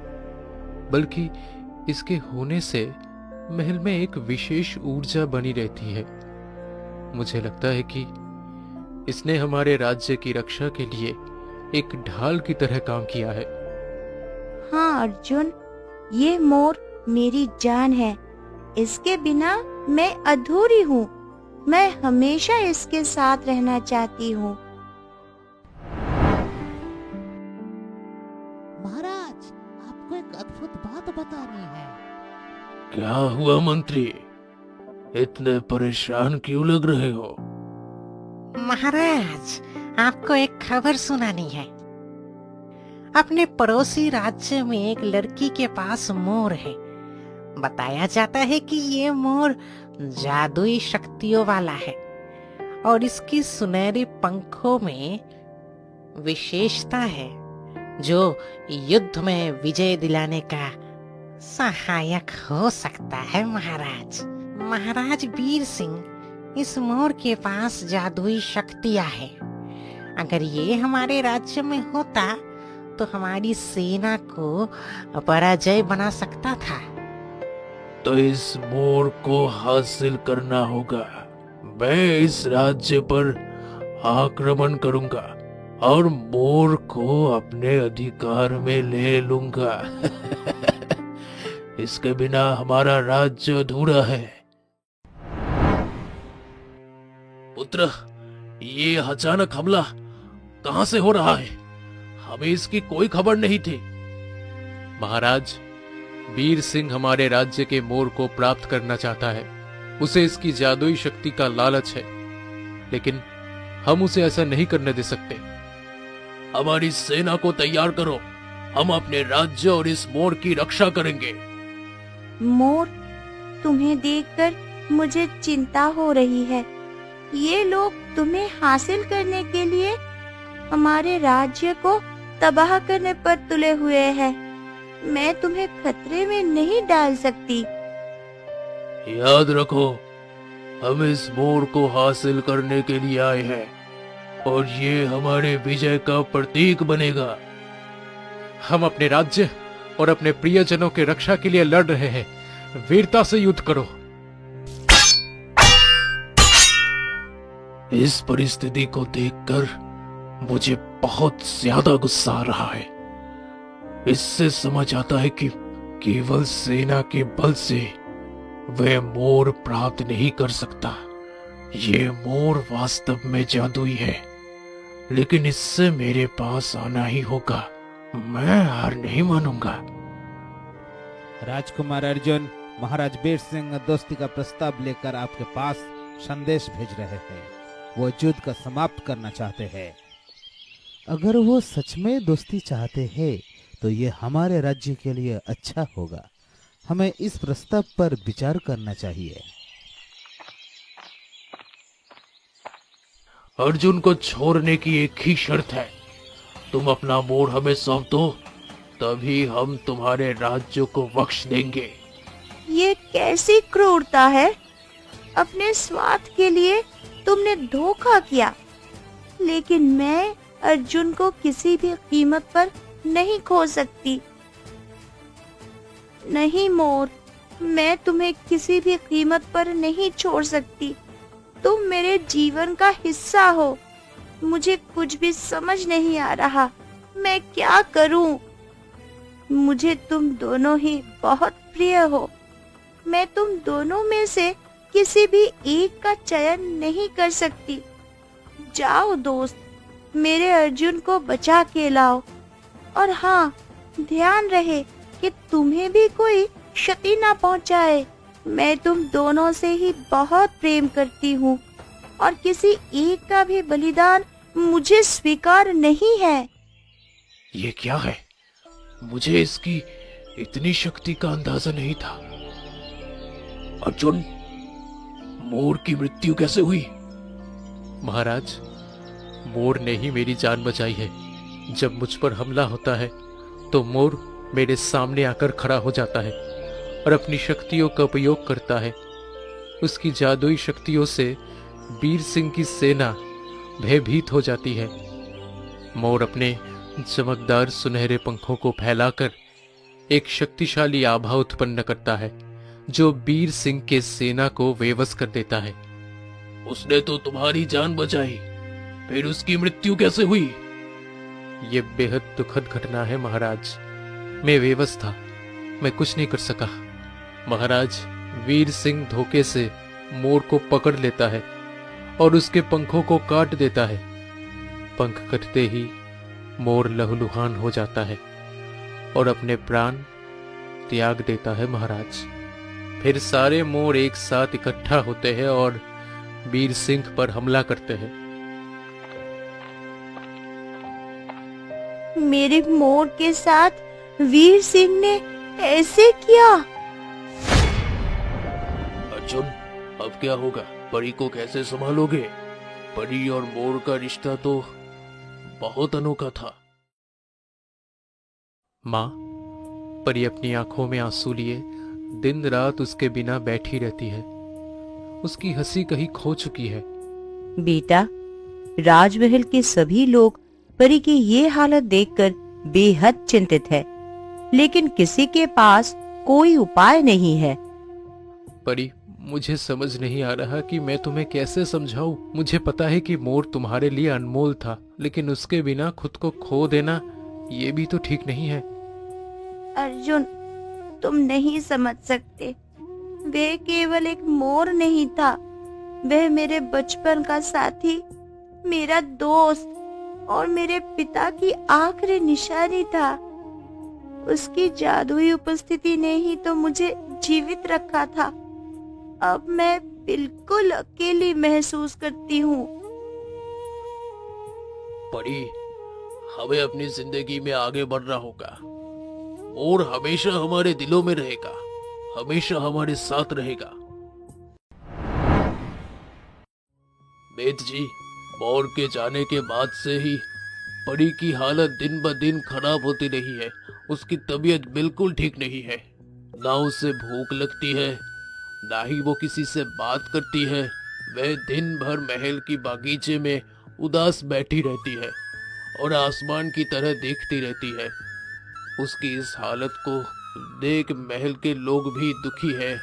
I: बल्कि इसके होने से महल में एक विशेष ऊर्जा बनी रहती है। मुझे लगता है कि इसने हमारे राज्य की रक्षा के लिए एक ढाल की तरह काम किया है।
J: हाँ अर्जुन, ये मोर मेरी जान है। इसके बिना मैं अधूरी हूँ। मैं हमेशा इसके साथ रहना चाहती हूँ।
L: महाराज, आपको एक अद्भुत बात बतानी है।
I: क्या हुआ मंत्री? इतने परेशान क्यों लग रहे हो?
K: महाराज, आपको एक खबर सुनानी है। अपने पड़ोसी राज्य में एक लड़की के पास मोर है। बताया जाता है कि ये मोर जादुई शक्तियों वाला है और इसकी सुनहरे पंखों में विशेषता है जो युद्ध में विजय दिलाने का सहायक हो सकता है। महाराज वीर सिंह, इस मोर के पास जादुई शक्तियां है। अगर ये हमारे राज्य में होता तो हमारी सेना को पराजय बना सकता था।
I: तो इस मोर को हासिल करना होगा। मैं इस राज्य पर आक्रमण करूंगा और मोर को अपने अधिकार में ले लूंगा। इसके बिना हमारा राज्य अधूरा है। पुत्र, ये अचानक हमला कहां से हो रहा है? हमें इसकी कोई खबर नहीं थी। महाराज, वीर सिंह हमारे राज्य के मोर को प्राप्त करना चाहता है। उसे इसकी जादुई शक्ति का लालच है, लेकिन हम उसे ऐसा नहीं करने दे सकते। हमारी सेना को तैयार करो। हम अपने राज्य और इस मोर की रक्षा करेंगे।
J: मोर, तुम्हें देखकर मुझे चिंता हो रही है। ये लोग तुम्हें हासिल करने के लिए हमारे राज्य को तबाह करने पर तुले हुए हैं। मैं तुम्हें खतरे में नहीं डाल सकती।
I: याद रखो, हम इस मोर को हासिल करने के लिए आए हैं और ये हमारे विजय का प्रतीक बनेगा। हम अपने राज्य और अपने प्रियजनों की रक्षा के लिए लड़ रहे हैं। वीरता से युद्ध करो। इस परिस्थिति को देखकर मुझे बहुत ज्यादा गुस्सा आ रहा है। इससे समझ आता है कि केवल सेना के बल से वह मोर प्राप्त नहीं कर सकता। ये मोर वास्तव में जादुई है, लेकिन इससे मेरे पास आना ही होगा। मैं हार नहीं मानूंगा।
D: राजकुमार अर्जुन,
L: महाराज वीर सिंह दोस्ती का प्रस्ताव लेकर आपके पास संदेश भेज रहे हैं। वो युद्ध का समाप्त करना चाहते हैं। अगर वो सच में दोस्ती चाहते हैं तो ये हमारे राज्य के लिए अच्छा होगा। हमें इस प्रस्ताव पर विचार करना चाहिए।
I: अर्जुन को छोड़ने की एक ही शर्त है, तुम अपना मोर हमें सौंप दो, तभी हम तुम्हारे राज्य को बख्श देंगे।
J: ये कैसी क्रूरता है? अपने स्वार्थ के लिए तुमने धोखा किया, लेकिन मैं अर्जुन को किसी भी कीमत पर नहीं खो सकती। नहीं मोर, मैं तुम्हें किसी भी कीमत पर नहीं छोड़ सकती। तुम मेरे जीवन का हिस्सा हो। मुझे कुछ भी समझ नहीं आ रहा, मैं क्या करूं? मुझे तुम दोनों ही बहुत प्रिय हो। मैं तुम दोनों में से किसी भी एक का चयन नहीं कर सकती। जाओ दोस्त, मेरे अर्जुन को बचा के लाओ। और हाँ, ध्यान रहे कि तुम्हें भी कोई क्षति ना पहुंचाए। मैं तुम दोनों से ही बहुत प्रेम करती हूँ और किसी एक का भी बलिदान मुझे स्वीकार नहीं है।
I: ये क्या है? मुझे इसकी इतनी शक्ति का अंदाजा नहीं था। अर्जुन, मोर की मृत्यु कैसे हुई?
M: महाराज, मोर ने ही मेरी जान बचाई है। जब मुझ पर हमला होता है तो मोर मेरे सामने आकर खड़ा हो जाता है और अपनी शक्तियों का उपयोग करता है। उसकी जादुई शक्तियों से वीर सिंह की सेना भयभीत हो जाती है। मोर अपने चमकदार सुनहरे पंखों को फैलाकर एक शक्तिशाली आभा उत्पन्न करता है जो वीर सिंह के सेना को बेबस कर देता है।
I: उसने तो तुम्हारी जान बचाई, फिर उसकी मृत्यु कैसे हुई?
M: ये बेहद दुखद घटना है महाराज। मैं बेबस था, मैं कुछ नहीं कर सका। महाराज, वीर सिंह धोखे से मोर को पकड़ लेता है और उसके पंखों को काट देता है। पंख कटते ही मोर लहूलुहान हो जाता है और अपने प्राण त्याग देता है महाराज। फिर सारे मोर एक साथ इकट्ठा होते हैं और वीर सिंह पर हमला करते हैं।
J: मेरे मोर के साथ वीर सिंह ने ऐसे किया?
I: अर्जुन, अब क्या होगा? परी को कैसे संभालोगे? परी और मोर का रिश्ता तो बहुत अनोखा था।
M: माँ, परी अपनी आंखों में आंसू लिए दिन रात उसके बिना बैठी रहती है। उसकी हंसी कहीं खो चुकी है।
J: बेटा, राजमहल के सभी लोग परी की ये हालत देखकर बेहद चिंतित है, लेकिन किसी के पास कोई उपाय नहीं है।
M: परी, मुझे समझ नहीं आ रहा कि मैं तुम्हें कैसे समझाऊं। मुझे पता है कि मोर तुम्हारे लिए अनमोल था, लेकिन उसके बिना खुद को खो देना ये भी तो ठीक नहीं है।
J: अर्जुन, तुम नहीं समझ सकते। वह केवल एक मोर नहीं था, वह मेरे बचपन का साथी, मेरा दोस्त और मेरे पिता की आखिरी निशानी था। उसकी जादुई उपस्थिति ने ही तो मुझे जीवित रखा था। अब मैं बिल्कुल अकेली महसूस करती हूँ।
I: परी, हमें अपनी जिंदगी में आगे बढ़ना होगा। मोर हमेशा हमारे दिलों में रहेगा, हमेशा हमारे साथ रहेगा। वेद जी, मोर के जाने के बाद से ही परी की हालत दिन ब दिन खराब होती रही है। उसकी तबीयत बिल्कुल ठीक नहीं है। ना उसे भूख लगती है, ना ही वो किसी से बात करती है। वह दिन भर महल की बागीचे में उदास बैठी रहती है और आसमान की तरह देखती रहती है। उसकी इस हालत को देख महल के लोग भी दुखी है।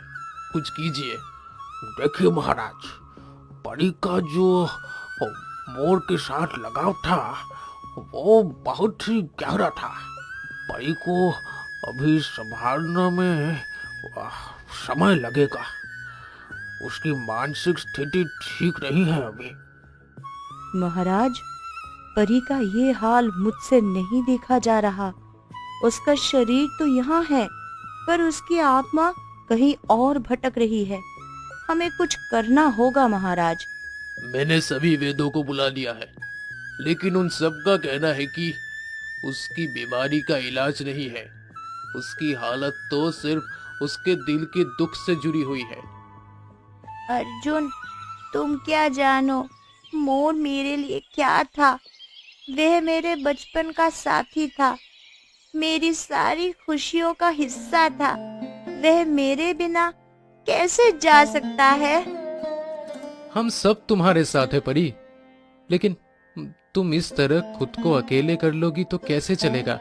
I: कुछ कीजिए।
K: देखिए महाराज, परी का जो मोर के साथ लगाव था वो बहुत ही गहरा था। परी को अभी संभालने में समय लगेगा। उसकी मानसिक स्थिति ठीक नहीं है अभी।
J: महाराज, परी का ये हाल मुझसे नहीं देखा जा रहा। उसका शरीर तो यहाँ है, पर उसकी आत्मा कहीं और भटक रही है। हमें कुछ करना होगा महाराज।
I: मैंने सभी वेदों को बुला लिया है, लेकिन उन सब का कहना है कि उसकी बीमारी का इलाज नहीं है। उसकी हालत तो सिर्फ उसके दिल के दुख से जुड़ी हुई है।
J: अर्जुन, तुम क्या जानो मोर मेरे लिए क्या था। वह मेरे बचपन का साथी था, मेरी सारी खुशियों का हिस्सा था। वह मेरे बिना कैसे जा सकता है।
M: हम सब तुम्हारे साथ है परी, लेकिन तुम इस तरह खुद को अकेले कर लोगी तो कैसे चलेगा।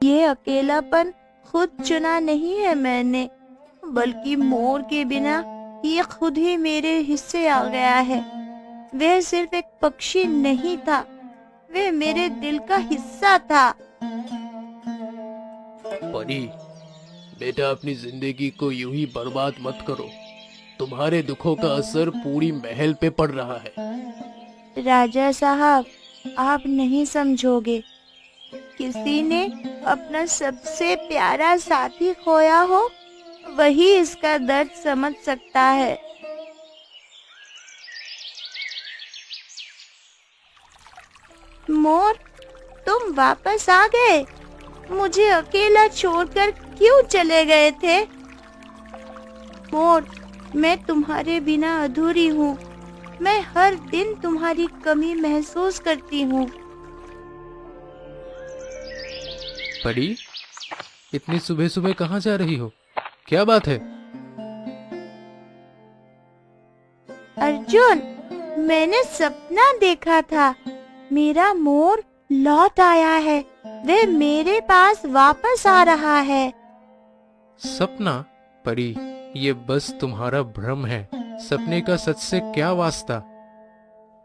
J: ये अकेलापन खुद चुना नहीं है मैंने, बल्कि मोर के बिना ये खुद ही मेरे हिस्से आ गया है। वह सिर्फ एक पक्षी नहीं था, वह मेरे दिल का हिस्सा था।
I: परी, बेटा अपनी जिंदगी को यूं ही बर्बाद मत करो। तुम्हारे दुखों का असर पूरी महल पे पड़ रहा है।
J: राजा साहब, आप नहीं समझोगे। किसी ने अपना सबसे प्यारा साथी खोया हो, वही इसका दर्द समझ सकता है। मोर, तुम वापस आ गए। मुझे अकेला छोड़कर क्यों चले गए थे? मोर, मैं तुम्हारे बिना अधूरी हूँ। मैं हर दिन तुम्हारी कमी महसूस करती हूँ।
M: परी, इतनी सुबह सुबह कहाँ जा रही हो? क्या बात है?
J: अर्जुन, मैंने सपना देखा था। मेरा मोर लौट आया है। वह मेरे पास वापस आ रहा है।
M: सपना? परी, ये बस तुम्हारा भ्रम है। सपने का सच से क्या वास्ता?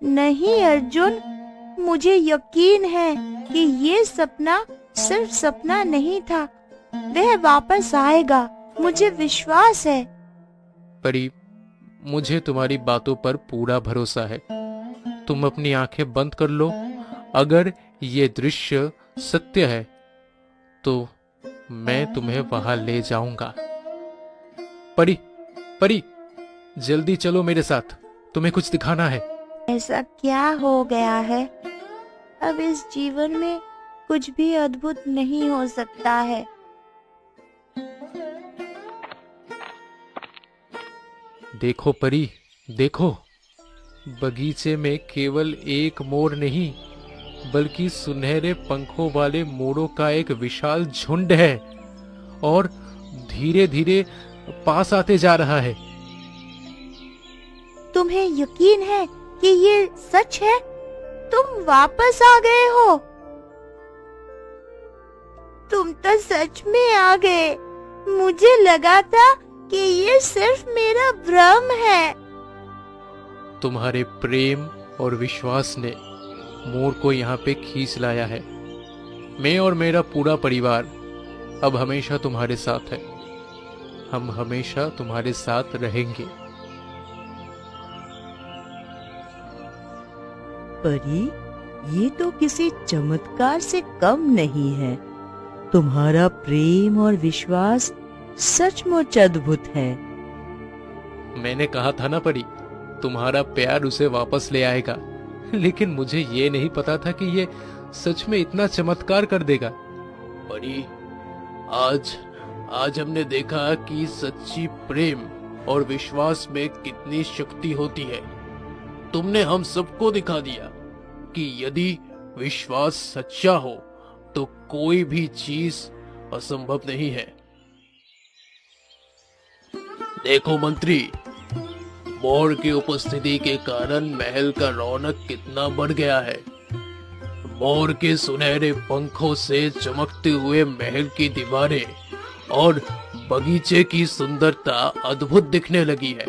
J: नहीं अर्जुन, मुझे यकीन है कि ये सपना सिर्फ सपना नहीं था। वह वापस आएगा, मुझे विश्वास है।
M: परी, मुझे तुम्हारी बातों पर पूरा भरोसा है। तुम अपनी आंखें बंद कर लो। अगर ये दृश्य सत्य है तो मैं तुम्हें वहां ले जाऊंगा। परी, परी, जल्दी चलो मेरे साथ, तुम्हें कुछ दिखाना है।
J: ऐसा क्या हो गया है? अब इस जीवन में कुछ भी अद्भुत नहीं हो सकता है।
M: देखो परी, देखो, बगीचे में केवल एक मोर नहीं, बल्कि सुनहरे पंखों वाले मोरों का एक विशाल झुंड है और धीरे धीरे पास आते जा रहा है।
J: तुम्हें यकीन है कि ये सच है? तुम वापस आ गए हो। तुम तो सच में आ गए। मुझे लगा था कि ये सिर्फ मेरा भ्रम है।
M: तुम्हारे प्रेम और विश्वास ने मोर को यहाँ पे खींच लाया है। मैं और मेरा पूरा परिवार अब हमेशा तुम्हारे साथ है। हम हमेशा तुम्हारे साथ रहेंगे।
J: परी, ये तो किसी चमत्कार से कम नहीं है। तुम्हारा प्रेम और विश्वास सचमुच अद्भुत है।
M: मैंने कहा था ना परी, तुम्हारा प्यार उसे वापस ले आएगा, लेकिन मुझे ये नहीं पता था कि ये सच में इतना चमत्कार कर देगा।
I: परी, आज हमने देखा कि सच्ची प्रेम और विश्वास में कितनी शक्ति होती है। तुमने हम सबको दिखा दिया कि यदि विश्वास सच्चा हो तो कोई भी चीज असंभव नहीं है। देखो मंत्री, मोर की उपस्थिति के कारण महल का रौनक कितना बढ़ गया है। मोर के सुनहरे पंखों से चमकते हुए महल की दीवारें और बगीचे की सुंदरता अद्भुत दिखने लगी है।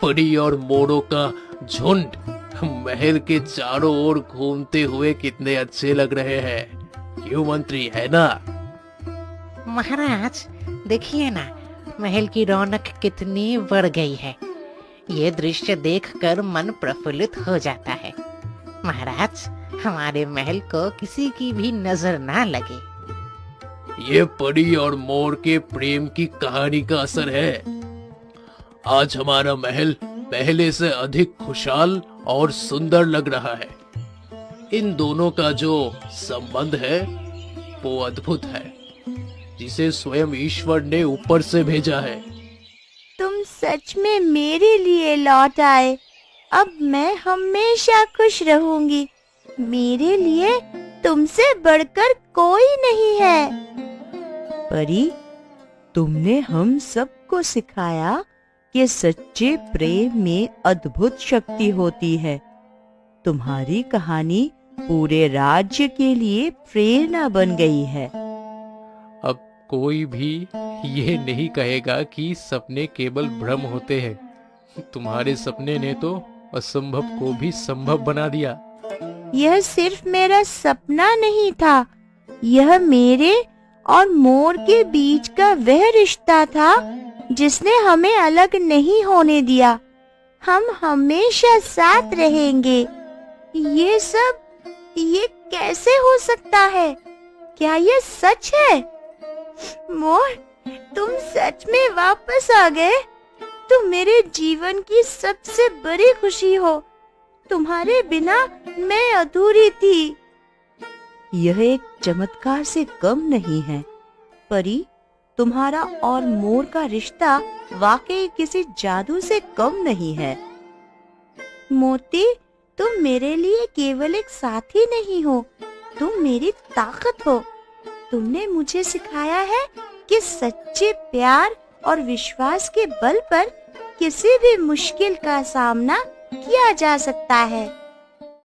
I: परी और मोरों का झुंड महल के चारों ओर घूमते हुए कितने अच्छे लग रहे हैं। क्यों मंत्री, है ना?
K: महाराज, देखिए ना, महल की रौनक कितनी बढ़ गई है। ये दृश्य देखकर मन प्रफुल्लित हो जाता है। महाराज, हमारे महल को किसी की भी नजर ना लगे।
I: ये परी और मोर के प्रेम की कहानी का असर है। आज हमारा महल पहले से अधिक खुशहाल और सुंदर लग रहा है। इन दोनों का जो संबंध है वो अद्भुत है, जिसे स्वयं ईश्वर ने ऊपर से भेजा है।
J: तुम सच में मेरे लिए लौट आए। अब मैं हमेशा खुश रहूंगी। मेरे लिए तुमसे बढ़कर कोई नहीं है। परी, तुमने हम सबको सिखाया कि सच्चे प्रेम में अद्भुत शक्ति होती है। तुम्हारी कहानी पूरे राज्य के लिए प्रेरणा बन गई है।
M: अब कोई भी ये नहीं कहेगा कि सपने केवल भ्रम होते हैं। तुम्हारे सपने ने तो असंभव को भी संभव बना दिया।
J: यह सिर्फ मेरा सपना नहीं था, यह मेरे और मोर के बीच का वह रिश्ता था जिसने हमें अलग नहीं होने दिया। हम हमेशा साथ रहेंगे। ये कैसे हो सकता है? क्या ये सच है? मोर, तुम सच में वापस आ गए। तुम मेरे जीवन की सबसे बड़ी खुशी हो। तुम्हारे बिना मैं अधूरी थी। यह एक चमत्कार से कम नहीं है। परी, तुम्हारा और मोर का रिश्ता वाकई किसी जादू से कम नहीं है। मोती, तुम मेरे लिए केवल एक साथी नहीं हो, तुम मेरी ताकत हो। तुमने मुझे सिखाया है कि सच्चे प्यार और विश्वास के बल पर किसी भी मुश्किल का सामना किया जा सकता है।